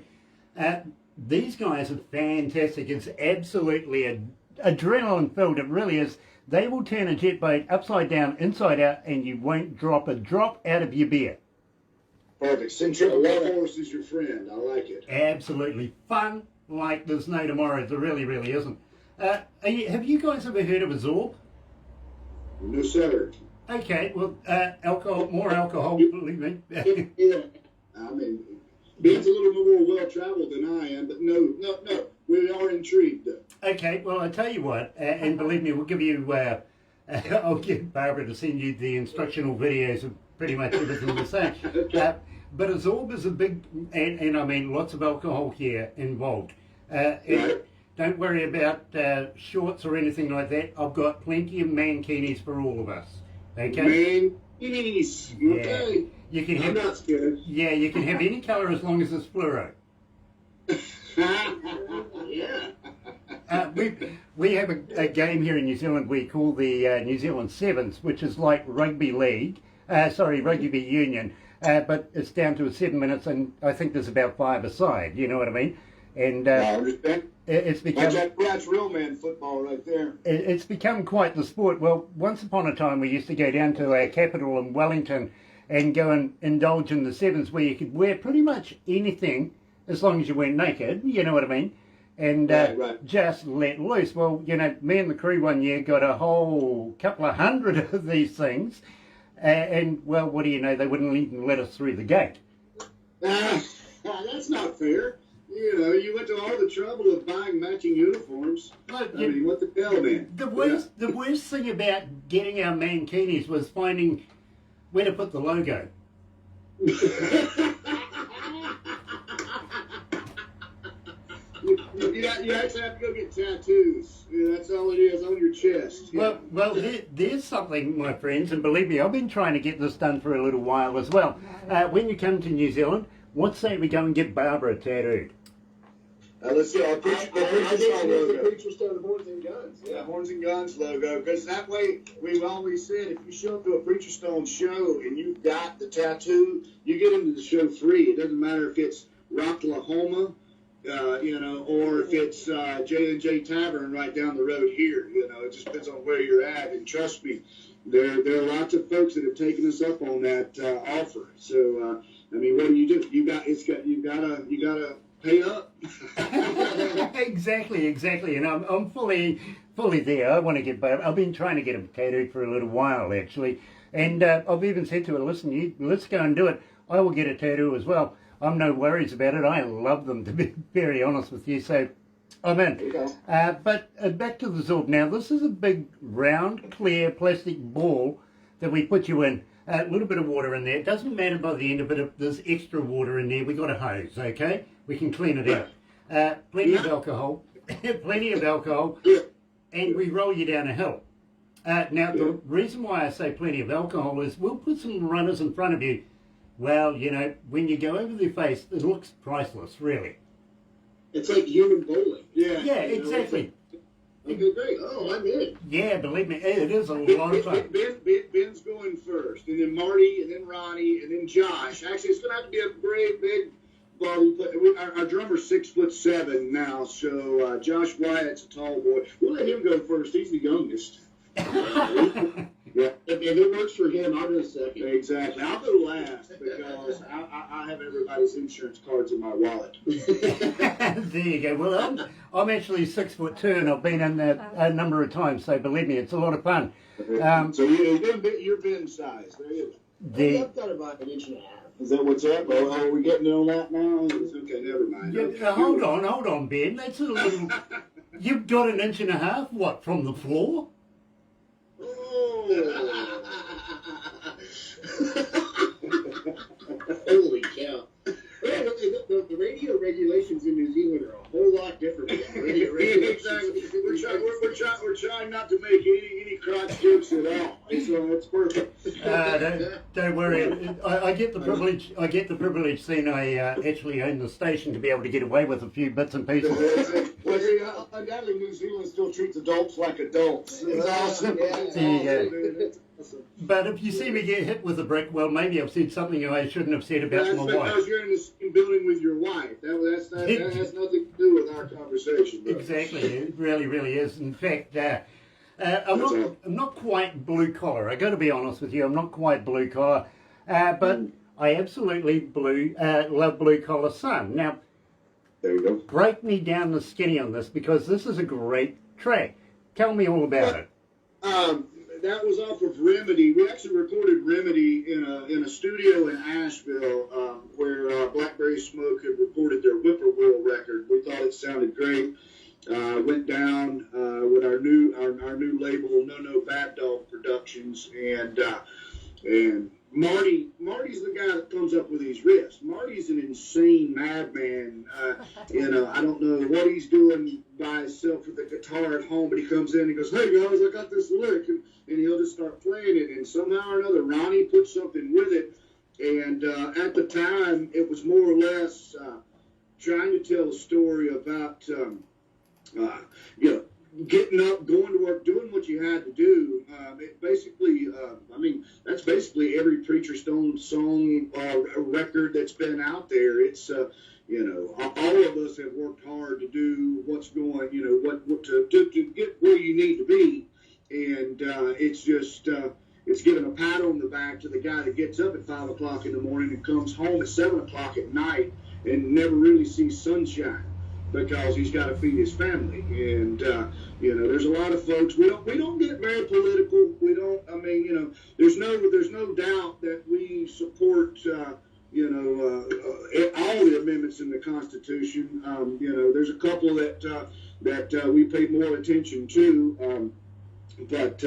These guys are fantastic. It's absolutely adrenaline filled. It really is. They will turn a jet boat upside down, inside out, and you won't drop a drop out of your beer. Perfect. Centrifugal force is your friend. I like it. Absolutely fun like there's no tomorrow. There really, really isn't. Have you guys ever heard of a Zorb? No, sir. Okay, well, more alcohol, believe me. Yeah. I mean, Ben's a little more well-traveled than I am, but no. We are intrigued, though. Okay, well, I tell you what, and believe me, we'll give you, I'll get Barbara to send you the instructional videos of pretty much everything we're saying. But a Zorb is a big, and I mean, lots of alcohol here involved. Right. Don't worry about shorts or anything like that. I've got plenty of mankinis for all of us. Okay? Mankinis. Yeah. Okay. You can I'm have, not scared. yeah, you can have any colour as long as it's fluoro. Yeah. We have a game here in New Zealand we call the New Zealand Sevens, which is like rugby league, rugby union, but it's down to 7 minutes, and I think there's about 5 a side. You know what I mean? And I understand. it's become That's real man football right there. it's become quite the sport. Well, once upon a time we used to go down to our capital in Wellington and go and indulge in the sevens, where you could wear pretty much anything as long as you weren't naked. You know what I mean? And Right. just let loose. Well, you know, me and the crew one year got a whole couple of hundred of these things, and well, what do you know? They wouldn't even let us through the gate. That's not fair. You know, you went to all the trouble of buying matching uniforms. I mean, what the hell, man? The worst thing about getting our mankinis was finding where to put the logo. You actually have to go get tattoos. Yeah, that's all it is, on your chest. Yeah. Well, there's something, my friends, and believe me, I've been trying to get this done for a little while as well. When you come to New Zealand, what say we go and get Barbara tattooed? Let's see, our preacher stone logo. The preacher stone horns and guns. Yeah, horns and guns logo. Because that way, we've always said, if you show up to a preacher stone show and you've got the tattoo, you get into the show free. It doesn't matter if it's Rocklahoma, you know, or if it's J&J Tavern right down the road here. You know, it just depends on where you're at. And trust me, there are lots of folks that have taken us up on that offer. So, I mean, what do? You gotta pay up. Exactly, and I'm fully there. I want to get Barbara. I've been trying to get him tattooed for a little while actually, and I've even said to her, listen, let's go and do it. I will get a tattoo as well. I'm no worries about it. I love them, to be very honest with you. So I'm in. But back to the Zorb. Now, this is a big, round, clear plastic ball that we put you in. A little bit of water in there. It doesn't matter by the end of it if there's extra water in there. We got a hose, okay? We can clean it out. Plenty of alcohol. Plenty of alcohol. And we roll you down a hill. Now, the reason why I say plenty of alcohol is we'll put some runners in front of you. Well, you know, when you go over their face, it looks priceless, really. It's like human bowling. Yeah. Yeah, exactly. Okay, great. Oh, I'm in. Yeah, believe me, it is a lot of fun. Ben's going first, and then Marty, and then Ronnie, and then Josh. Actually, it's going to have to be a great big body. Our drummer's 6'7" now, so Josh Wyatt's a tall boy. We'll let him go first. He's the youngest. Yeah. If it works for him, I'll go second. Exactly. I'll go last because I have everybody's insurance cards in my wallet. There you go. Well, I'm actually 6'2", and I've been in that a number of times, so believe me, it's a lot of fun. So you're Ben's size. There you go. I've got about an inch and a half. Is that what's up? Oh, are we getting on that now? Okay, never mind. Yeah, hold on, Ben. That's a little. You've got an inch and a half. What, from the floor? Holy cow. The radio regulations in New Zealand are a whole lot different than the radio regulations. Exactly. We're trying not to make any crotch jokes at all. So it's perfect. Don't worry. I get the privilege. I get the privilege seeing I actually own the station to be able to get away with a few bits and pieces. Well, But see, undoubtedly, New Zealand still treats adults like adults. It's awesome. There you go. But if you see me get hit with a brick, well, maybe I've said something I shouldn't have said about That's my because wife. you're in the same building with your wife. That has nothing to do with our conversation. Bro. Exactly, it really, really is. In fact, I'm not quite blue collar. I got to be honest with you, I'm not quite blue collar, but I absolutely love blue collar sun. Now, There you go. break me down the skinny on this because this is a great track. Tell me all about it. That was off of Remedy. We actually recorded Remedy in a studio in Asheville where Blackberry Smoke had recorded their Whippoorwill record. We thought it sounded great. Went down with our new label, No Bad Dog Productions, and Marty's the guy that comes up with these riffs. Marty's an insane madman. I don't know what he's doing by himself with the guitar at home, but he comes in and he goes, "Hey guys, I got this lick," and he'll just start playing it. And somehow or another, Ronnie put something with it. And at the time, it was more or less trying to tell a story about, getting up, going to work, doing what you had to do. It basically, that's basically every Preacher Stone song record that's been out there. It's, all of us have worked hard to do what's going, to get where you need to be. And it's just, it's giving a pat on the back to the guy that gets up at 5 o'clock in the morning and comes home at 7 o'clock at night and never really sees sunshine, because he's got to feed his family. And there's a lot of folks. We don't get very political. We don't. There's no doubt that we support all the amendments in the Constitution. There's a couple that we pay more attention to, but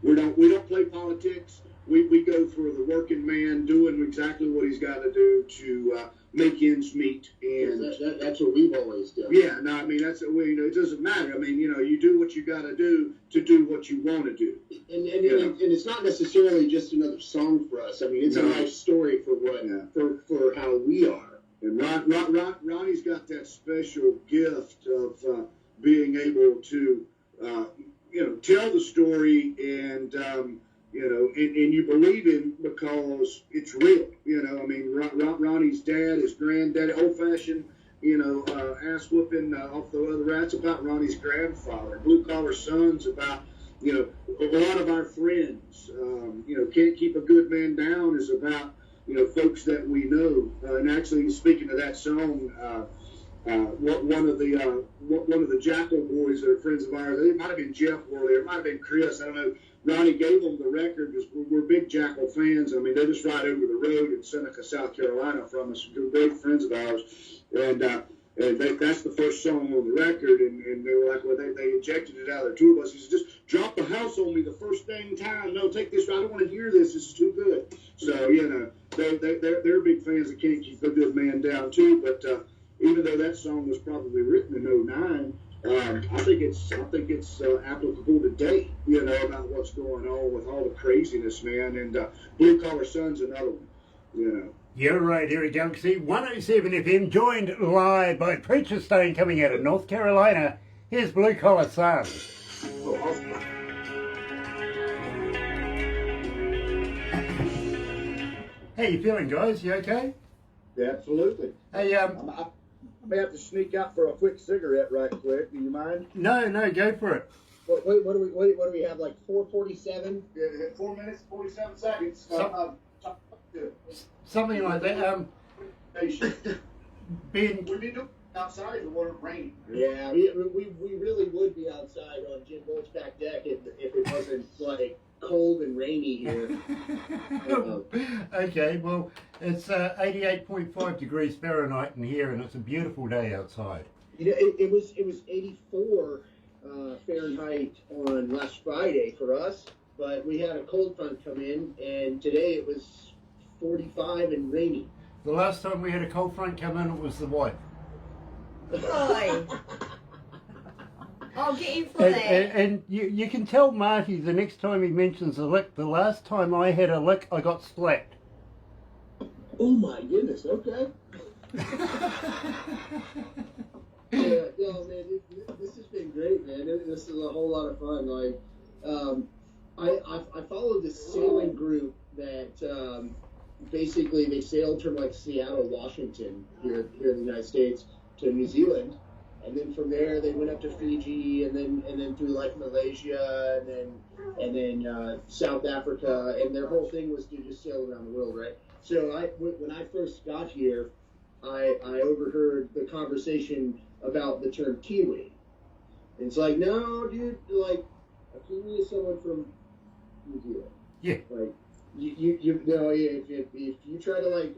we don't play politics. We go for the working man doing exactly what he's got to do to make ends meet, and That's what we've always done. yeah, no, that's the way. It doesn't matter. You do what you got to do what you want to do. And it's not necessarily just another song for us. It's a nice story for for how we are. And Ronnie's got that special gift of being able to tell the story, and and you believe him because it's real. Ronnie's dad, his granddad, old-fashioned, ass whooping off the other rats about Ronnie's grandfather. Blue Collar Son's about, a lot of our friends. Can't Keep a Good Man Down is about, folks that we know. And actually, speaking of that song, one of the Jackal boys that are friends of ours, it might have been Jeff Worley, or it might have been Chris, I don't know. Ronnie gave them the record because we're big Jackal fans. They're just right over the road in Seneca, South Carolina from us. Great friends of ours. And that's the first song on the record. And they were like, well, they ejected it out of their tour bus. He said, just drop the house on me the first thing in town. No, take this. I don't want to hear this. This is too good. So, they're big fans of Can't Keep a Good Man Down, too. But even though that song was probably written in '09, I think it's applicable today, about what's going on with all the craziness, man. And Blue Collar Son's another one, You're right, here at Galaxy 107 FM, joined live by Preacher Stone coming out of North Carolina. Here's Blue Collar Sun. Oh, awesome. How you feeling, guys? You okay? Yeah, absolutely. Hey, I may have to sneak out for a quick cigarette right quick. Do you mind? no, go for it. What do we have, like 4:47? 4 minutes, 47 seconds. Something like that. Ben, We'd be doing outside if it weren't raining. Yeah, we really would be outside on Jim Bolt's back deck if it wasn't like cold and rainy here. okay, well, it's 88.5 degrees Fahrenheit in here, and it's a beautiful day outside. It was 84 Fahrenheit on last Friday for us, but we had a cold front come in, and today it was 45 and rainy. The last time we had a cold front come in, it was the what? Boy. I'll get you for And, that. and you can tell Marty the next time he mentions a lick, the last time I had a lick, I got slapped. Oh my goodness, okay. Yeah, no, man, this has been great, man. This is a whole lot of fun. Like, I follow this sailing group that basically they sailed from like Seattle, Washington, here in the United States to New Zealand, and then from there they went up to Fiji, and then through like Malaysia, and then South Africa, and their whole thing was to just sail around the world, right? So when I first got here, I overheard the conversation about the term Kiwi. And it's like, no, dude, like, a Kiwi is someone from New Zealand. Yeah. Like, you know, if you try to like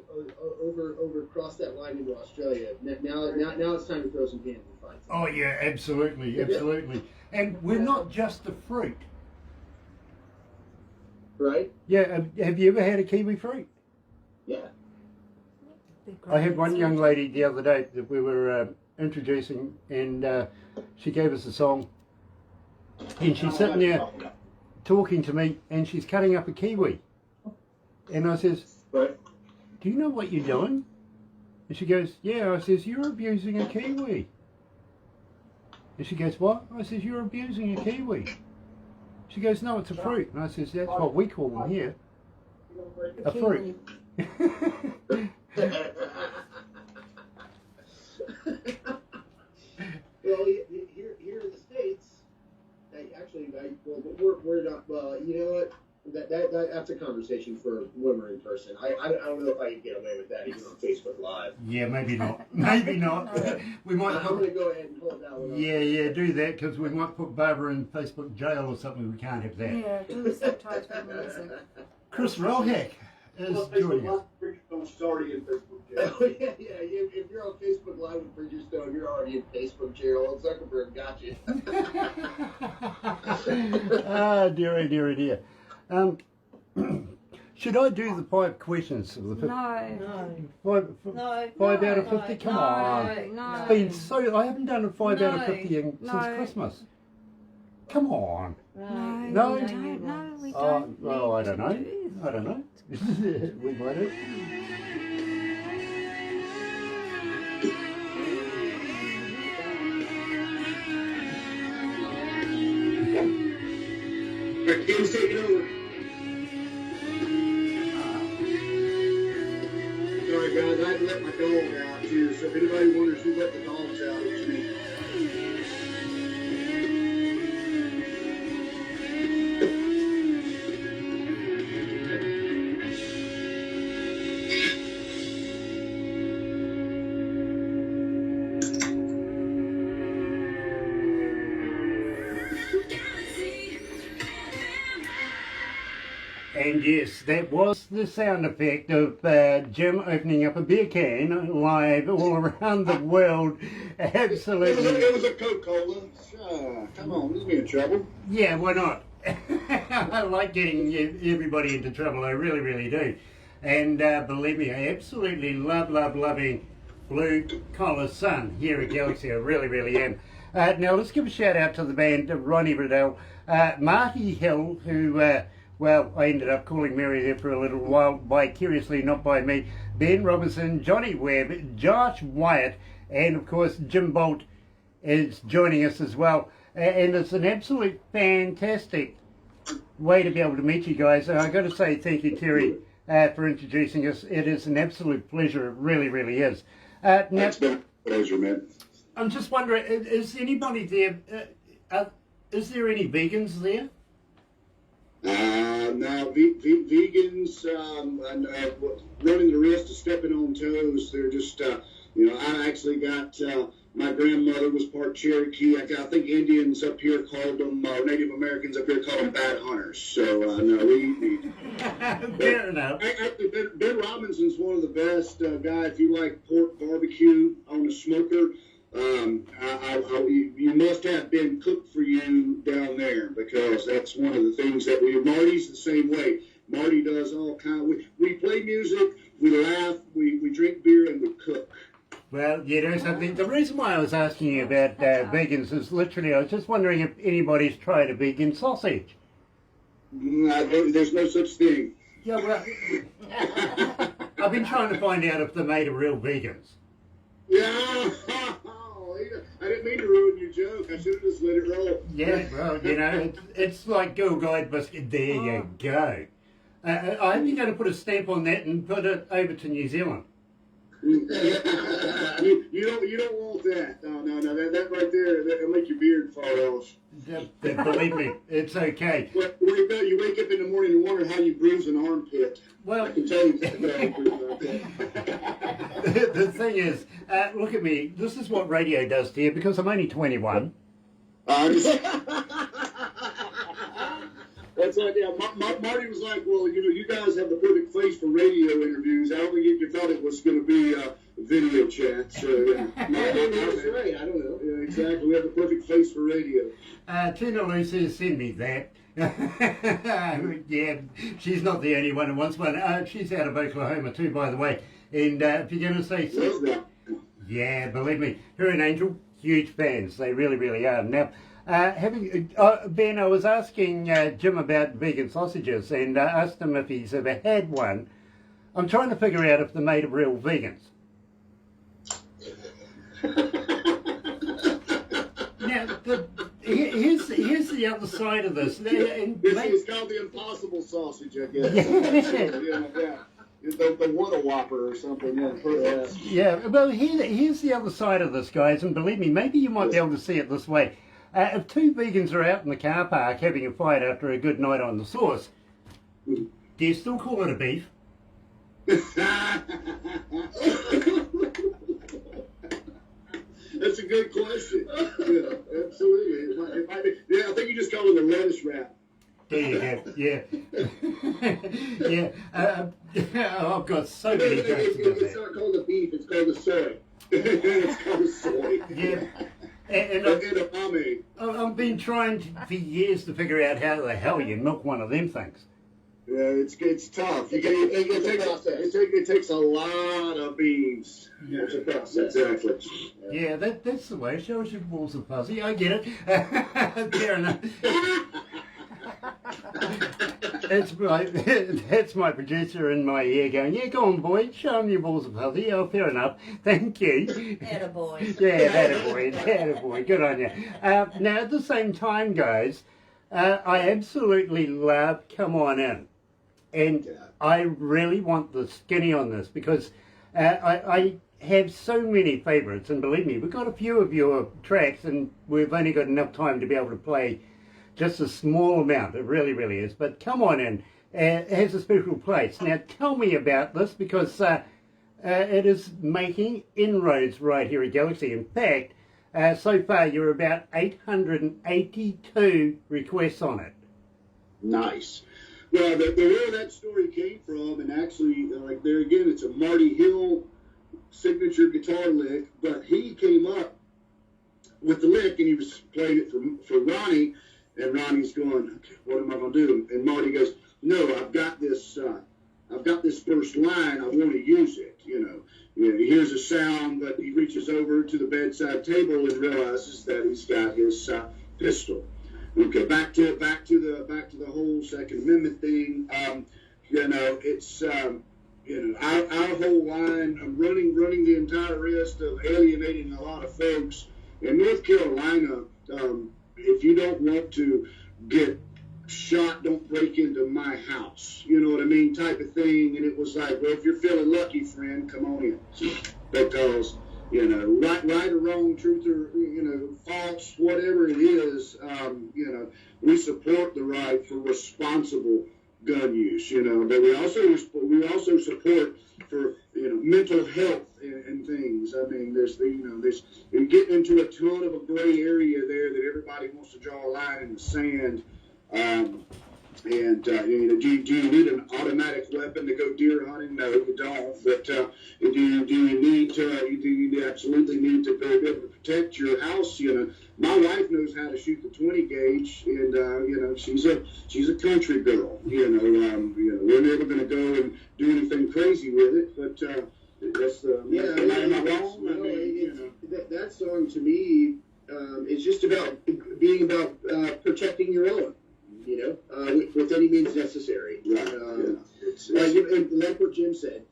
over cross that line into Australia, now it's time to throw some hands and fight. Oh yeah, absolutely. And we're not just a fruit. Right? Yeah. Have you ever had a kiwi fruit? Yeah. I had one young lady the other day that we were introducing, and she gave us a song, and she's sitting there talking to me, and she's cutting up a kiwi, and I says, Right. "Do you know what you're doing?" And she goes, "Yeah." I says, "You're abusing a kiwi." And she goes, "What?" I says, "You're abusing a kiwi." She goes, "No, it's a fruit." And I says, "That's what we call them here, a fruit." Well, here in the States, we're not. You know what? That's a conversation for when we're in person. I don't know if I can get away with that even on Facebook Live. Yeah, maybe not. Maybe not. We might. I'm going to go ahead and hold that one up. Yeah, do that, because we might put Barbara in Facebook jail or something. We can't have that. Yeah, do the subtitle music. Chris Rohack is joining us. Bridgestone's already in Facebook jail. Oh, yeah. If you're on Facebook Live with Bridgestone, you're already in Facebook jail. Old Zuckerberg got you. Ah, dear. Should I do the 5 questions of the 50? No. 5 out of 50? Come on. No. It's been so... I haven't done a 5 out of 50 since Christmas. Come on. No, we don't. No, we don't. Well, I don't know. We might have. Game's taking over. Sorry, guys, I had to let my dog out, too. So if anybody wonders who let the dogs out, it's me. And yes, that was the sound effect of Jim opening up a beer can live all around the world. Absolutely. It was a Coca-Cola. Come on, let's be in trouble. Yeah, why not? I like getting everybody into trouble. I really do. And believe me, I absolutely loving Blue Collar Sun here at Galaxy. I really am. Now let's give a shout out to the band Ronnie Riddell, Marty Hill, who... well, I ended up calling Mary there for a little while, vicariously, not by me. Ben Robinson, Johnny Webb, Josh Wyatt, and of course Jim Bolt is joining us as well. And it's an absolute fantastic way to be able to meet you guys. And I've got to say thank you, Terry, for introducing us. It is an absolute pleasure. It really is. Now, It's been a pleasure, man. I'm just wondering, is anybody there, is there any vegans there? Now, vegans running the risk of stepping on toes. They're just, I actually got, my grandmother was part Cherokee. I think Indians up here called them, or Native Americans up here called them bad hunters. So, no, we eat meat. Fair enough. Actually, Ben Robinson's one of the best guys. If you like pork barbecue on a smoker, you must have been cooked for you down there, because that's one of the things that Marty's the same way. Marty does all we play music, we laugh, we drink beer, and we cook. Well, you know something, the reason why I was asking you about vegans is literally, I was just wondering if anybody's tried a vegan sausage. There's no such thing. Yeah, well, I've been trying to find out if they're made of real vegans. Yeah. Oh, I didn't mean to ruin your joke. I should have just let it roll. Yeah, well, you know, it's like Girl Guide Biscuit. There you go. I hope you're going to put a stamp on that and put it over to New Zealand. You don't want that. No. That right there, that'll make your beard fall off. Believe me, it's okay. Well, you wake up in the morning and wonder how you bruise an armpit. Well, I can tell you that. the thing is, look at me. This is what radio does to you because I'm only 21. That's like, yeah, Marty was like, well, you guys have the perfect face for radio interviews. I don't think you thought it was going to be video chat. So, yeah. That's right. I don't know. Yeah, exactly. We have the perfect face for radio. Tina Lou says, send me that. Yeah, she's not the only one who wants one. She's out of Oklahoma too, by the way. And if you're going to say, yeah, believe me, her and Angel, huge fans. They really, really are. Now, Ben, I was asking Jim about vegan sausages and asked him if he's ever had one. I'm trying to figure out if they're made of real vegans. Now, here's the other side of this. It's called the impossible sausage, I guess. Yeah. The Wonder Whopper or something. Yeah, well, here's the other side of this, guys, and believe me, maybe you might be able to see it this way. If two vegans are out in the car park having a fight after a good night on the sauce, do you still call it a beef? That's a good question. Yeah, absolutely. I think you just call it a lettuce wrap. There you go. Yeah. I've got so many jokes about that. It's not called a beef, it's called a soy. It's called a soy. Yeah. And I've been trying for years to figure out how the hell you milk one of them things. Yeah, it's tough. It takes a lot of beans. Yeah, it's a process. Exactly. Yeah, that's the way. Shows your balls are fuzzy. I get it. Fair enough. That's my producer in my ear going, yeah, go on, boy, show him your balls are fuzzy. Oh, fair enough. Thank you. Attaboy. Yeah, attaboy. Good on you. Now, at the same time, guys, I absolutely love Come On In. And I really want the skinny on this because I have so many favourites. And believe me, we've got a few of your tracks and we've only got enough time to be able to play just a small amount. It really, really is. But Come On In has a special place. Now, tell me about this because it is making inroads right here at Galaxy. In fact, so far you're about 882 requests on it. Nice. Well, where that story came from, and actually, like there again, it's a Marty Hill signature guitar lick, but he came up with the lick and he was playing it for Ronnie, and Ronnie's going, okay, what am I going to do? And Marty goes, no, I've got this first line, I want to use it, he hears a sound, but he reaches over to the bedside table and realizes that he's got his pistol. Okay, back to the whole Second Amendment thing. It's our whole line. I'm running the entire risk of alienating a lot of folks in North Carolina. If you don't want to get shot, don't break into my house. You know what I mean, type of thing. And it was like, well, if you're feeling lucky, friend, come on in, because. Right or wrong, truth or false, whatever it is, we support the right for responsible gun use. But we also support for mental health and things. I mean, there's you're getting into a ton of a gray area there that everybody wants to draw a line in the sand. Do you need an automatic weapon to go deer hunting? No, you don't. But do you absolutely need to be able to protect your house? My wife knows how to shoot the 20 gauge, and she's a country girl. We're never going to go and do anything crazy with it, but that's the that song to me is just about being about protecting your own. With any means necessary. Right. And like what Jim said,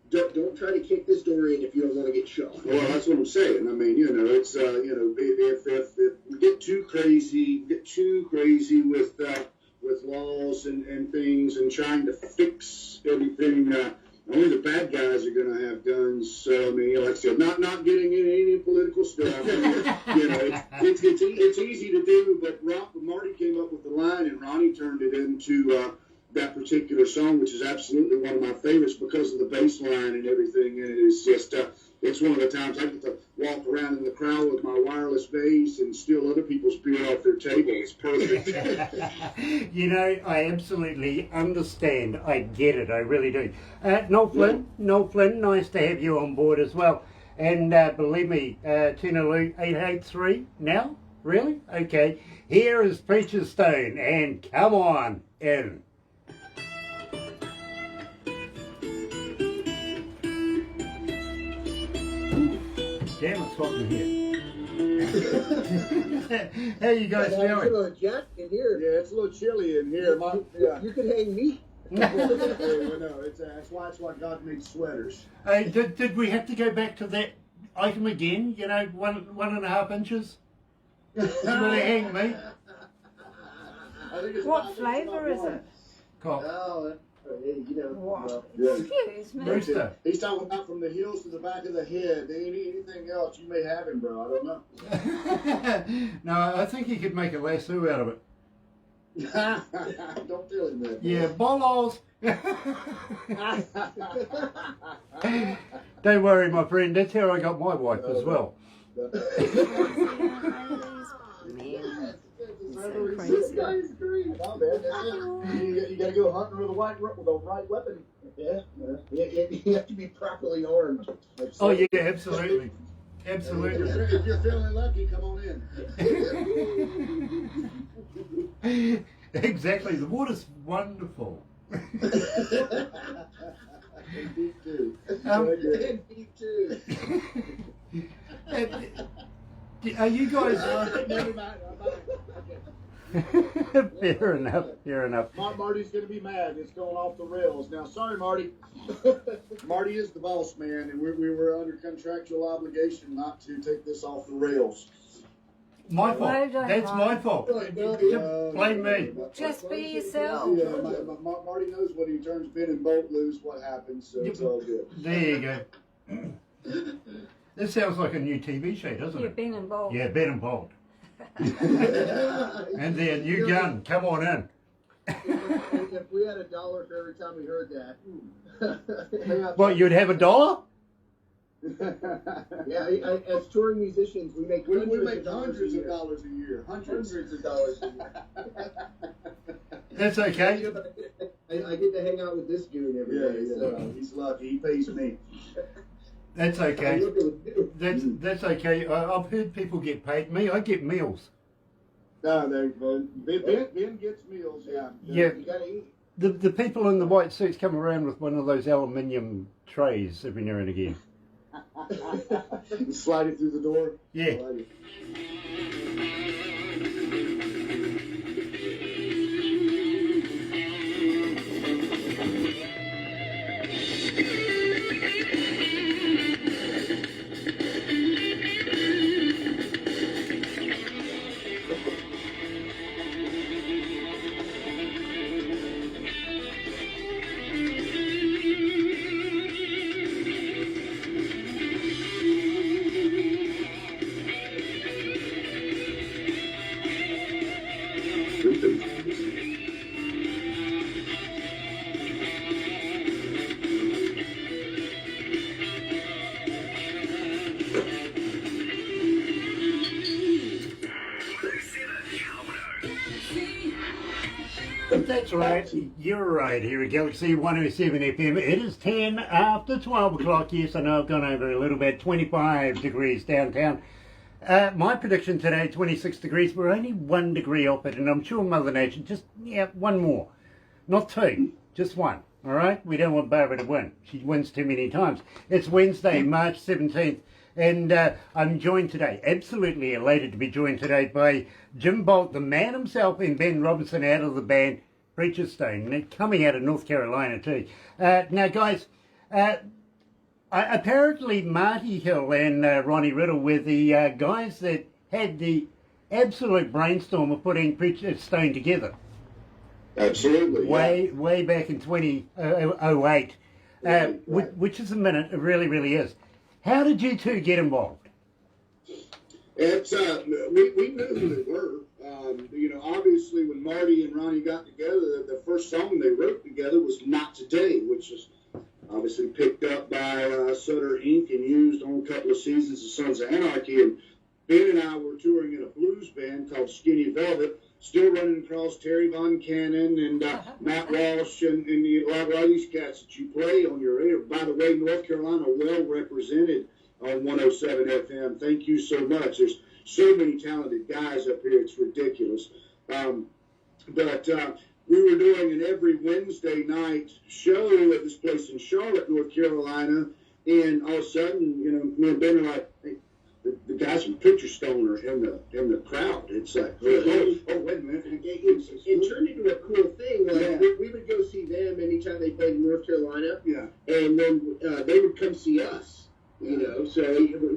don't try to kick this door in if you don't want to get shot. Well, that's what I'm saying. I mean, it's if we get too crazy with laws and things and trying to fix everything. Only the bad guys are going to have guns. So I mean, like I said, not getting into any political stuff. It's easy to do, but Marty came up with the line, and Ronnie turned it into that particular song, which is absolutely one of my favorites because of the bass line and everything. And it's just, it's one of the times I get to walk around in the crowd with my wireless bass and steal other people's beer off their table. It's perfect. I absolutely understand. I get it. I really do. Noel Flynn, nice to have you on board as well. And believe me, Tinaloo 883 now? Really? Okay. Here is Preacher Stone, and come on in. Damn, it's hot in here. How you guys It's a doing? little jet in here. Yeah, it's a little chilly in here. You could hang me. No, that's why God made sweaters. Hey, did we have to go back to that item again? 1.5 inches? You really hang me? I think it's What flavour is it? Cock. Oh, What? Yeah. Excuse me. Rooster. He's talking about from the heels to the back of the head. Anything else you may have him, bro? I don't know. No, I think you could make a lasso out of it. Don't tell him that. Yeah, bolos. Don't worry, my friend. That's how I got my wife as well. This guy is great. Oh, man, you got to go hunting with the right weapon. Yeah. You have to be properly armed. Oh yeah, absolutely. Absolutely. If you're feeling lucky, come on in. Exactly. The water's wonderful. Me too. Me too. Are you guys? Never mind. Fair enough. Marty's going to be mad. It's going off the rails. Now, sorry, Marty. Marty is the boss man, and we were under contractual obligation not to take this off the rails. My fault. Well done, That's my Mark. fault. Blame me. Just be yourself. Yeah, Marty knows when he turns pin and bolt loose what happens, so it's all good. There you go. This sounds like a new TV show, doesn't You've it? been involved. Yeah, Ben and Bolt. And their new gun. Come on in. If we had $1 for every time we heard that. What, you'd have $1? Yeah, as touring musicians, we make We hundreds make of dollars hundreds a of year. dollars a year. Hundreds. Hundreds of dollars a year. That's okay. I get to hang out with this dude every day. So. He's lucky. He pays me. That's okay. That's okay. I've heard people get paid. Me, I get meals. No, Ben gets meals, yeah. Yeah. You gotta eat. The people in the white suits come around with one of those aluminium trays every now and again. Slide it through the door. Yeah. Slide it. That's right. You're right here at Galaxy 107 FM. It is 10 after 12 o'clock. Yes, I know I've gone over a little bit. 25 degrees downtown. My prediction today, 26 degrees. We're only 1 degree off it, and I'm sure Mother Nature one more. Not two, just one. All right? We don't want Barbara to win. She wins too many times. It's Wednesday, March 17th. And I'm joined today, absolutely elated to be joined today by Jim Bolt, the man himself, and Ben Robinson out of the band Preacher Stone, coming out of North Carolina too. Now guys, Apparently, Marty Hill and Ronnie Riddle were the guys that had the absolute brainstorm of putting Preacher Stone together. Absolutely. Way back in 2008, Right. which is a minute. It really, really is. How did you two get involved? It's we knew who they were. Obviously, when Marty and Ronnie got together, the first song they wrote together was "Not Today," which is obviously picked up by Sutter Inc. and used on a couple of seasons of Sons of Anarchy. And Ben and I were touring in a blues band called Skinny Velvet, still running across Terry Von Cannon and Matt Walsh and a lot of these cats that you play on your radio. By the way, North Carolina well represented on 107 FM. Thank you so much. There's so many talented guys up here. It's ridiculous. But we were doing an every Wednesday night show at this place in Charlotte, North Carolina, and all of a sudden, me and Ben are like, hey, the guys from Preacher Stone are in the crowd. It's like, wait a minute. It turned into a cool thing. Like, we would go see them anytime they played in North Carolina. Yeah. And then they would come see us. So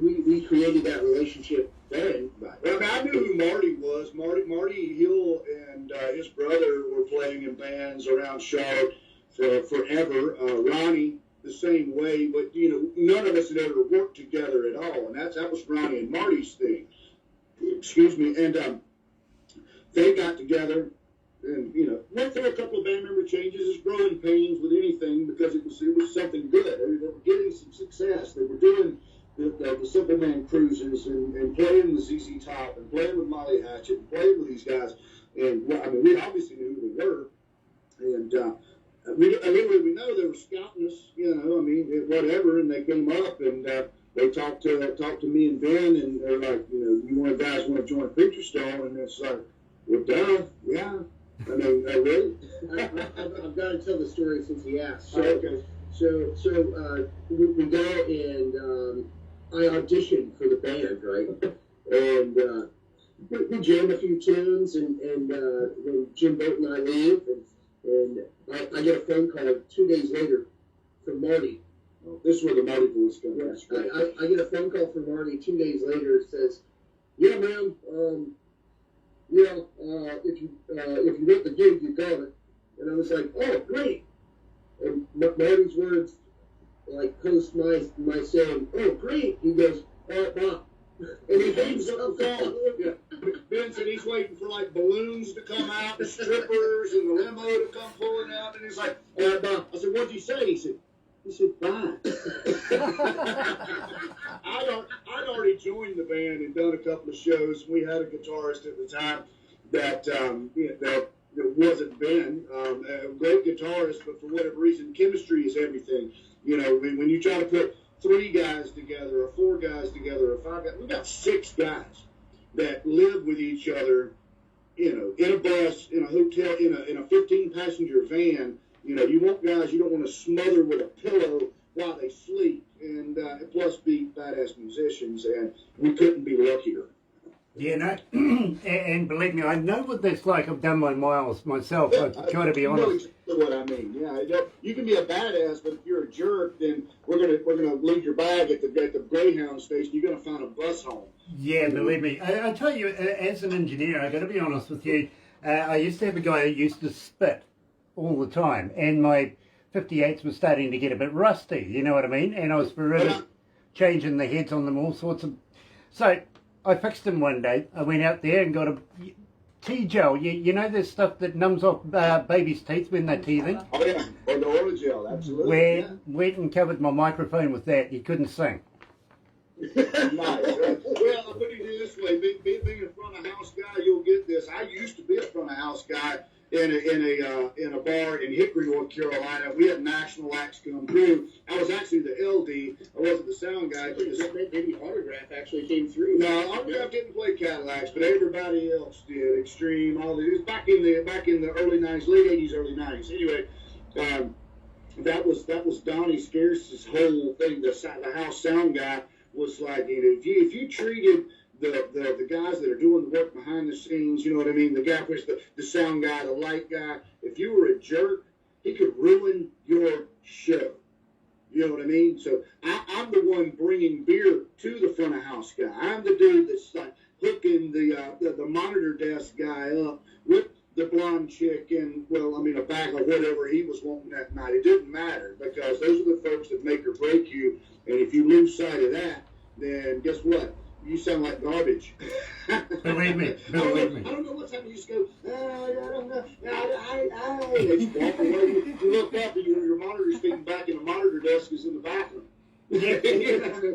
we created that relationship then. Well, I mean, I knew who Marty was. Marty Hill and his brother were playing in bands around Charlotte for forever. Ronnie, the same way, but none of us had ever worked together at all, and that was Ronnie and Marty's thing. Excuse me, and they got together, and went through a couple of band member changes. It's growing pains with anything because it was something good. They were getting some success. They were doing the Simple Man cruises and playing with ZZ Top and playing with Molly Hatchet and playing with these guys. And we obviously knew who they were, and we know they were scouting us. Whatever. And they came up and they talked to me and Ben, and they're like, you guys want to join Preacher Stone? And it's like, well, duh, yeah. I mean, really? I've got to tell the story since he asked. Okay. So we go and I auditioned for the band, right? And we jam a few tunes, and then Jim Boat and I leave, and I get a phone call 2 days later from Marty. This is where the Marty voice comes in. Yeah, I get a phone call from Marty 2 days later. It says, "Yeah, man, if you get the gig, you got it." And I was like, "Oh, great!" And Marty's words, like, post my saying, "Oh, great," he goes, "All right, Bob." And he hangs up the phone. Yeah. Ben said he's waiting for like balloons to come out, and strippers, and the limo to come pulling out, and he's like, "All right, Bob." I said, "What'd you say?" He said, "Bye." I'd already joined the band and done a couple of shows. We had a guitarist at the time that wasn't Ben, a great guitarist, but for whatever reason, chemistry is everything. When you try to put 3 guys together, or 4 guys together, or 5 guys, we got 6 guys that live with each other, in a bus, in a hotel, in a 15-passenger van. You want guys you don't want to smother with a pillow while they sleep, and plus be badass musicians, and we couldn't be luckier. Yeah, no, and believe me, I know what that's like. I've done my miles myself. I try to be honest. You know exactly what I mean. Yeah, you can be a badass, but if you're a jerk, then we're gonna leave your bag at the Greyhound station. You're gonna find a bus home. Yeah, believe me. I tell you, as an engineer, I got to be honest with you. I used to have a guy who used to spit all the time, and my 58s were starting to get a bit rusty. You know what I mean? And I was forever changing the heads on them, all sorts of. So I fixed them one day. I went out there and got a T-gel. You know this stuff that numbs off babies' teeth when they're teething? Oh, yeah. Or the oral gel, absolutely. Went and covered my microphone with that. You couldn't sing. Nice. Well, I'll put it this way. Being a front-of-house guy, you'll get this. I used to be a front-of-house guy in a bar in Hickory, North Carolina. We had national acts come through. I was actually the LD. I wasn't the sound guy. Maybe Autograph actually came through. No, Autograph didn't play Cadillacs, but everybody else did. Extreme, all this. Back in the early '90s, late '80s, early '90s. Anyway, that was Donnie Scarce's whole thing. The house sound guy was like, if you treated the guys that are doing the work behind the scenes, you know what I mean, the guy who's the sound guy, the light guy, if you were a jerk, he could ruin your show. You know what I mean? So I'm the one bringing beer to the front of house guy. I'm the dude that's like hooking the monitor desk guy up with the blonde chick and, well, I mean, a bag of whatever he was wanting that night. It didn't matter because those are the folks that make or break you. And if you lose sight of that, then guess what? You sound like garbage. Believe me. I don't know what's happening. You just go, I don't know. And you walk away. You look up and your monitor's feeding back, and the monitor desk is in the bathroom. Yeah,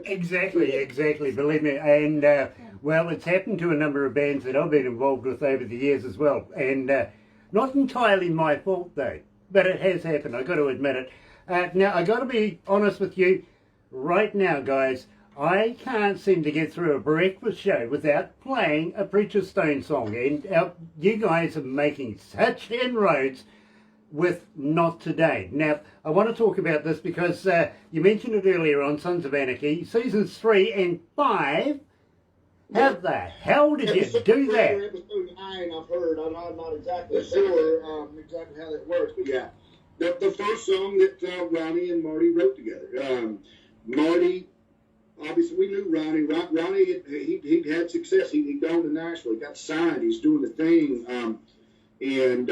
exactly. Believe me. And, well, it's happened to a number of bands that I've been involved with over the years as well. And not entirely my fault, though. But it has happened. I've got to admit it. Now, I've got to be honest with you. Right now, guys, I can't seem to get through a breakfast show without playing a Preacher Stone song. And you guys are making such inroads with Not Today. Now, I want to talk about this because you mentioned it earlier on Sons of Anarchy, seasons 3 and 5. How the hell did you do that? Episode 9, I've heard. I'm not exactly sure exactly how that works, but yeah. The first song that Ronnie and Marty wrote together. Marty, obviously, we knew Ronnie. Ronnie, he had success. He'd gone to Nashville. He got signed. He's doing the thing. And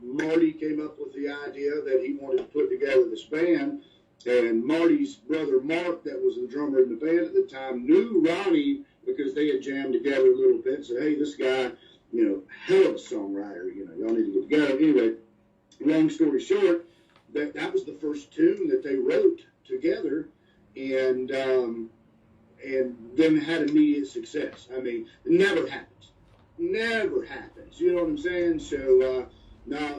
Marty came up with the idea that he wanted to put together this band. And Marty's brother, Mark, that was the drummer in the band at the time, knew Ronnie because they had jammed together a little bit. Said, hey, this guy, hell of a songwriter. Y'all need to get together. Anyway, long story short, that was the first tune that they wrote together. And then had immediate success. I mean, it never happens. You know what I'm saying? So now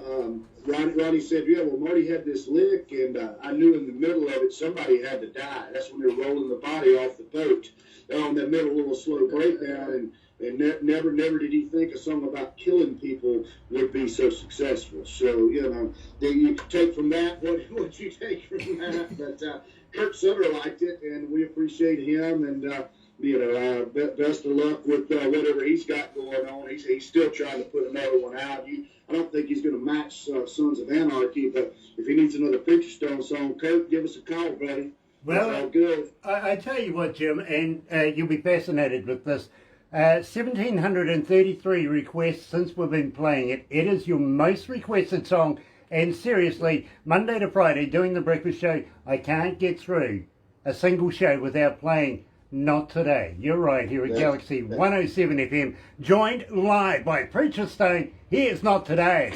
Ronnie said, yeah, well, Marty had this lick, and I knew in the middle of it somebody had to die. That's when they were rolling the body off the boat on that middle little slow breakdown, and never did he think a song about killing people would be so successful. So, then you take from that what you take from that. But Kurt Sutter liked it, and we appreciate him, and best of luck with whatever he's got going on. He's still trying to put another one out. I don't think he's going to match Sons of Anarchy, but if he needs another Preacher Stone song, Kurt, give us a call, buddy. Well, all good. I tell you what, Jim, and you'll be fascinated with this. 1,733 requests since we've been playing it. It is your most requested song. And seriously, Monday to Friday, doing the breakfast show, I can't get through a single show without playing Not Today. You're right, here at Galaxy 107 FM, joined live by Preacher Stone. Here's Not Today.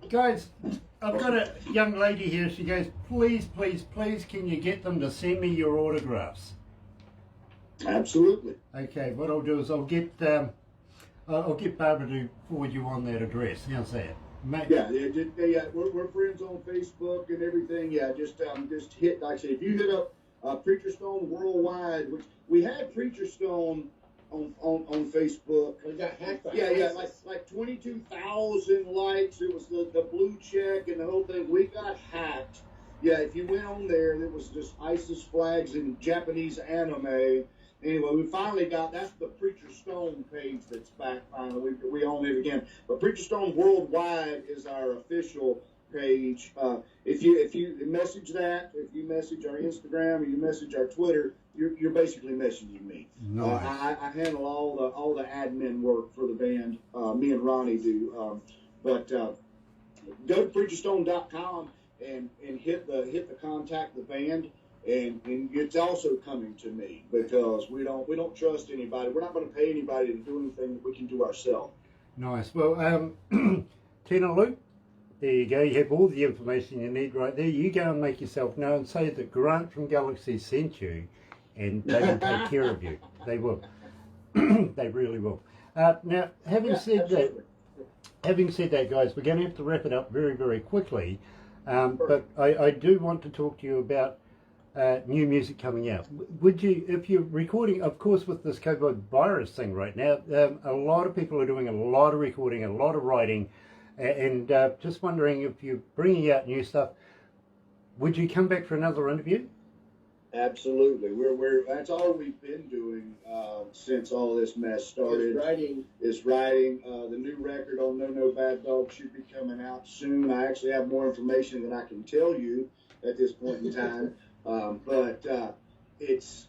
Guys, I've got a young lady here. She goes, please, can you get them to send me your autographs? Absolutely. Okay, what I'll do is I'll get Barbara to forward you on that address. How's that? Yeah, we're friends on Facebook and everything. Yeah, just hit, like I said, if you hit up Preacher Stone Worldwide, which we had Preacher Stone on Facebook. We got hacked by like 22,000 likes. It was the blue check and the whole thing. We got hacked. Yeah, if you went on there, it was just ISIS flags and Japanese anime. Anyway, we finally that's the Preacher Stone page that's back finally. We own it again. But Preacher Stone Worldwide is our official page. If you message that, if you message our Instagram or you message our Twitter, you're basically messaging me. Nice. I handle all the admin work for the band. Me and Ronnie do. But go to preacherstone.com and hit the contact the band. And it's also coming to me because we don't trust anybody. We're not going to pay anybody to do anything that we can do ourselves. Nice. Well, Tina Luke, there you go. You have all the information you need right there. You go and make yourself known. Say that Grant from Galaxy sent you, and they will take care of you. They will. They really will. Now, having said that, guys, we're going to have to wrap it up very, very quickly. But I do want to talk to you about new music coming out. Would you, if you're recording, of course, with this COVID virus thing right now, a lot of people are doing a lot of recording, a lot of writing, and just wondering if you're bringing out new stuff, would you come back for another interview? Absolutely. We're that's all we've been doing since all this mess started. Is writing. The new record on No Bad Dog should be coming out soon. I actually have more information than I can tell you at this point in time. But this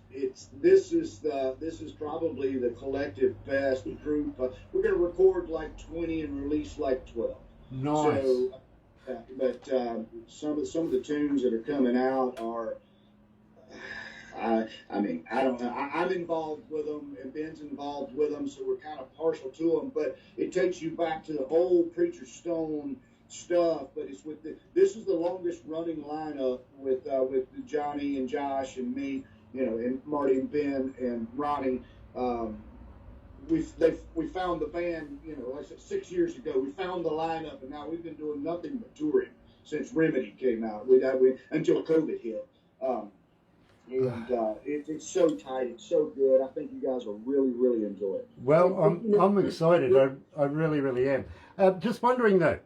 is probably the collective best group. We're going to record like 20 and release like 12. Nice. So, but some of the tunes that are coming out are. I mean, I don't know. I'm involved with them, and Ben's involved with them, so we're kind of partial to them. But it takes you back to the old Preacher Stone stuff. But it's with this is the longest running lineup with Johnny and Josh and me, and Marty and Ben and Ronnie. We found the band, like I said, 6 years ago. We found the lineup, and now we've been doing nothing but touring since Remedy came out. Until COVID hit. It's so tight. It's so good. I think you guys will really, really enjoy it. Well, I'm excited. I really, really am. Just wondering though,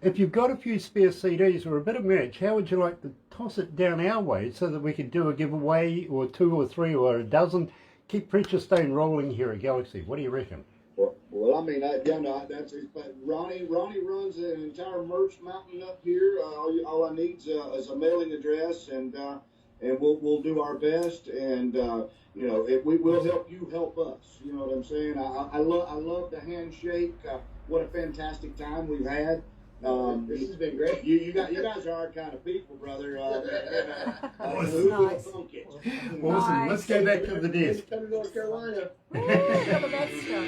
if you've got a few spare CDs or a bit of merch, how would you like to toss it down our way so that we could do a giveaway or 2 or 3 or a dozen? Keep Preacher Stone rolling here at Galaxy. What do you reckon? Well, I mean, that's it. But Ronnie runs an entire merch mountain up here. All I need is a mailing address, and we'll do our best, and we will help you help us. You know what I'm saying? I love the handshake. What a fantastic time we've had. This has been great. You guys are our kind of people, brother. Nice. Awesome. Let's go back to the desk. Come to North Carolina. Ooh, look at that stuff.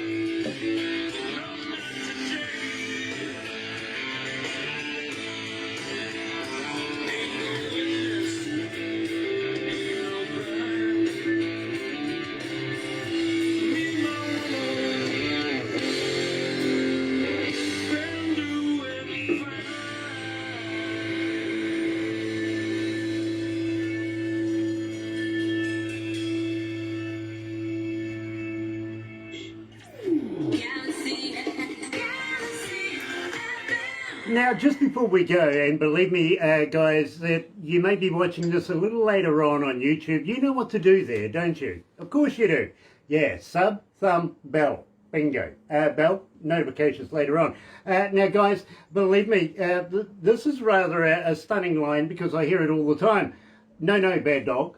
Now, just before we go, and believe me, guys, that you may be watching this a little later on YouTube, you know what to do there, don't you? Of course you do. Yeah, sub, thumb, bell. Bingo. Bell, notifications later on. Now, guys, believe me, this is rather a stunning line because I hear it all the time. No, bad dog.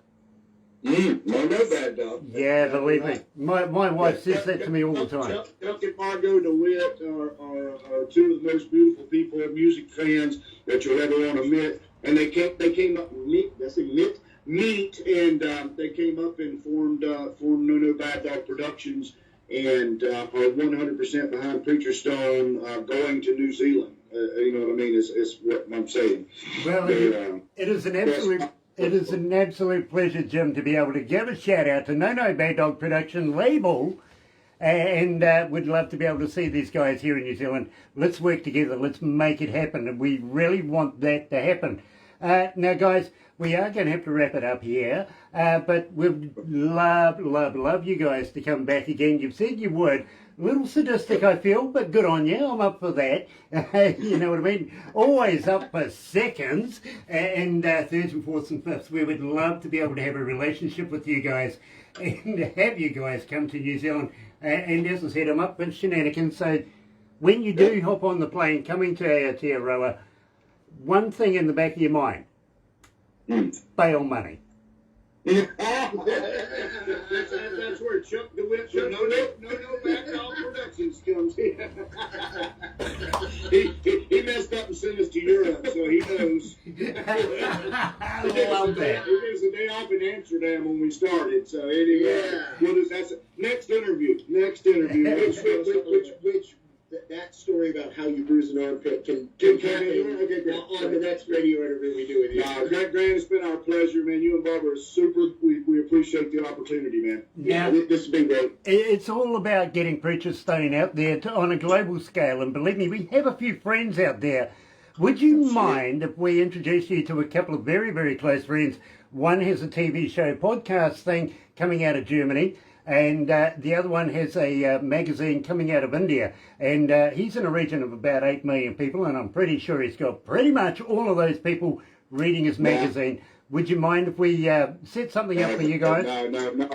No bad dog. Yeah, believe me. My wife says that to me all the time. Chuck and Margot DeWitt are two of the most beautiful people, music fans that you'll ever want to meet. And they came up meet, and they came up and formed No Bad Dog Productions, and are 100% behind Preacher Stone going to New Zealand. You know what I mean? Is what I'm saying. Well, it is an absolute. It is an absolute pleasure, Jim, to be able to give a shout out to No Bad Dog Production label, and we'd love to be able to see these guys here in New Zealand. Let's work together. Let's make it happen, and we really want that to happen. Now, guys, we are going to have to wrap it up here, but we'd love you guys to come back again. You've said you would. A little sadistic, I feel, but good on you. I'm up for that. You know what I mean? Always up for seconds and thirds and fourths and fifths. We would love to be able to have a relationship with you guys and have you guys come to New Zealand. And as I said, I'm up for shenanigans. So when you do hop on the plane coming to Aotearoa, one thing in the back of your mind, bail money. That's where Chuck DeWitt from No Bad Dog Productions comes in. he messed up and sent us to Europe, so he knows. I love that. It was a day off in Amsterdam when we started, so anyway, that's it. Next interview. Which that story about how you bruise an armpit can happen on the next radio interview we do with you. Grant, it's been our pleasure, man. You and Barbara are super. We appreciate the opportunity, man. Yeah, this has been great. It's all about getting Preacher Stone out there on a global scale, and believe me, we have a few friends out there. Would you mind if we introduce you to a couple of very, very close friends? One has a TV show podcast thing coming out of Germany, and the other one has a magazine coming out of India, and he's in a region of about 8 million people, and I'm pretty sure he's got pretty much all of those people reading his magazine. would you mind if we set something up for you guys? No.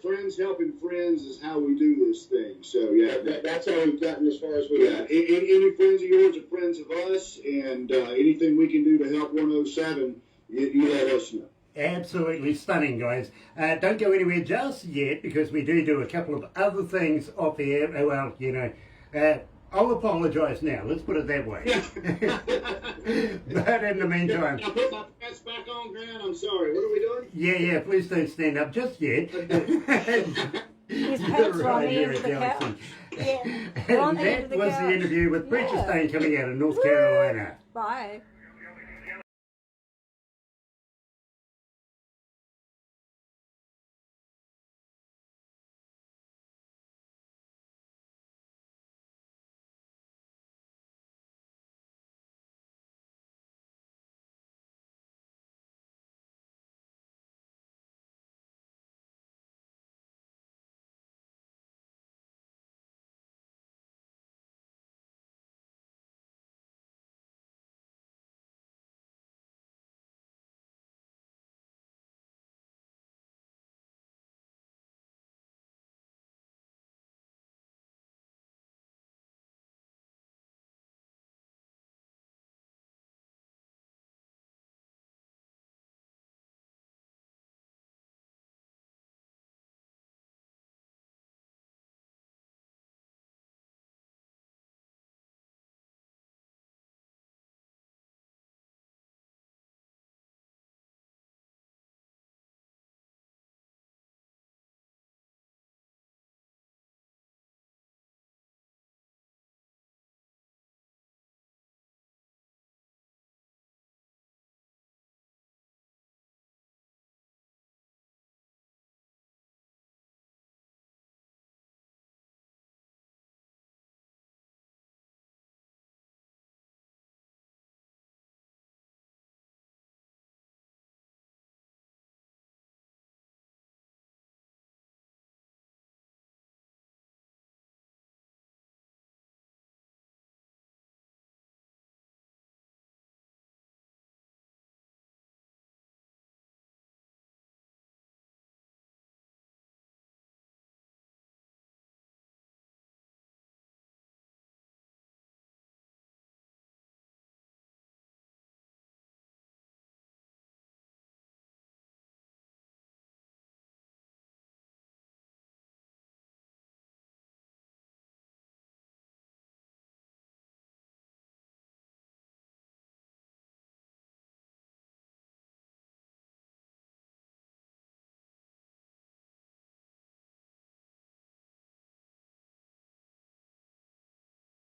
Friends helping friends is how we do this thing. So yeah, That's how we've gotten as far as we yeah. got. Any friends of yours are friends of us, and anything we can do to help 107, you let us know. Absolutely stunning, guys. Don't go anywhere just yet, because we do a couple of other things off air. Well, you know, I'll apologise now. Let's put it that way. But in the meantime... I put my pants back on, Grant. I'm sorry. What are we doing? Yeah, please don't stand up just yet. His pants are on the here end of at the Galaxy. couch. Yeah, they're on And the end that of the was couch. the interview with Preacher Yeah. Stain coming out of North Carolina. Bye.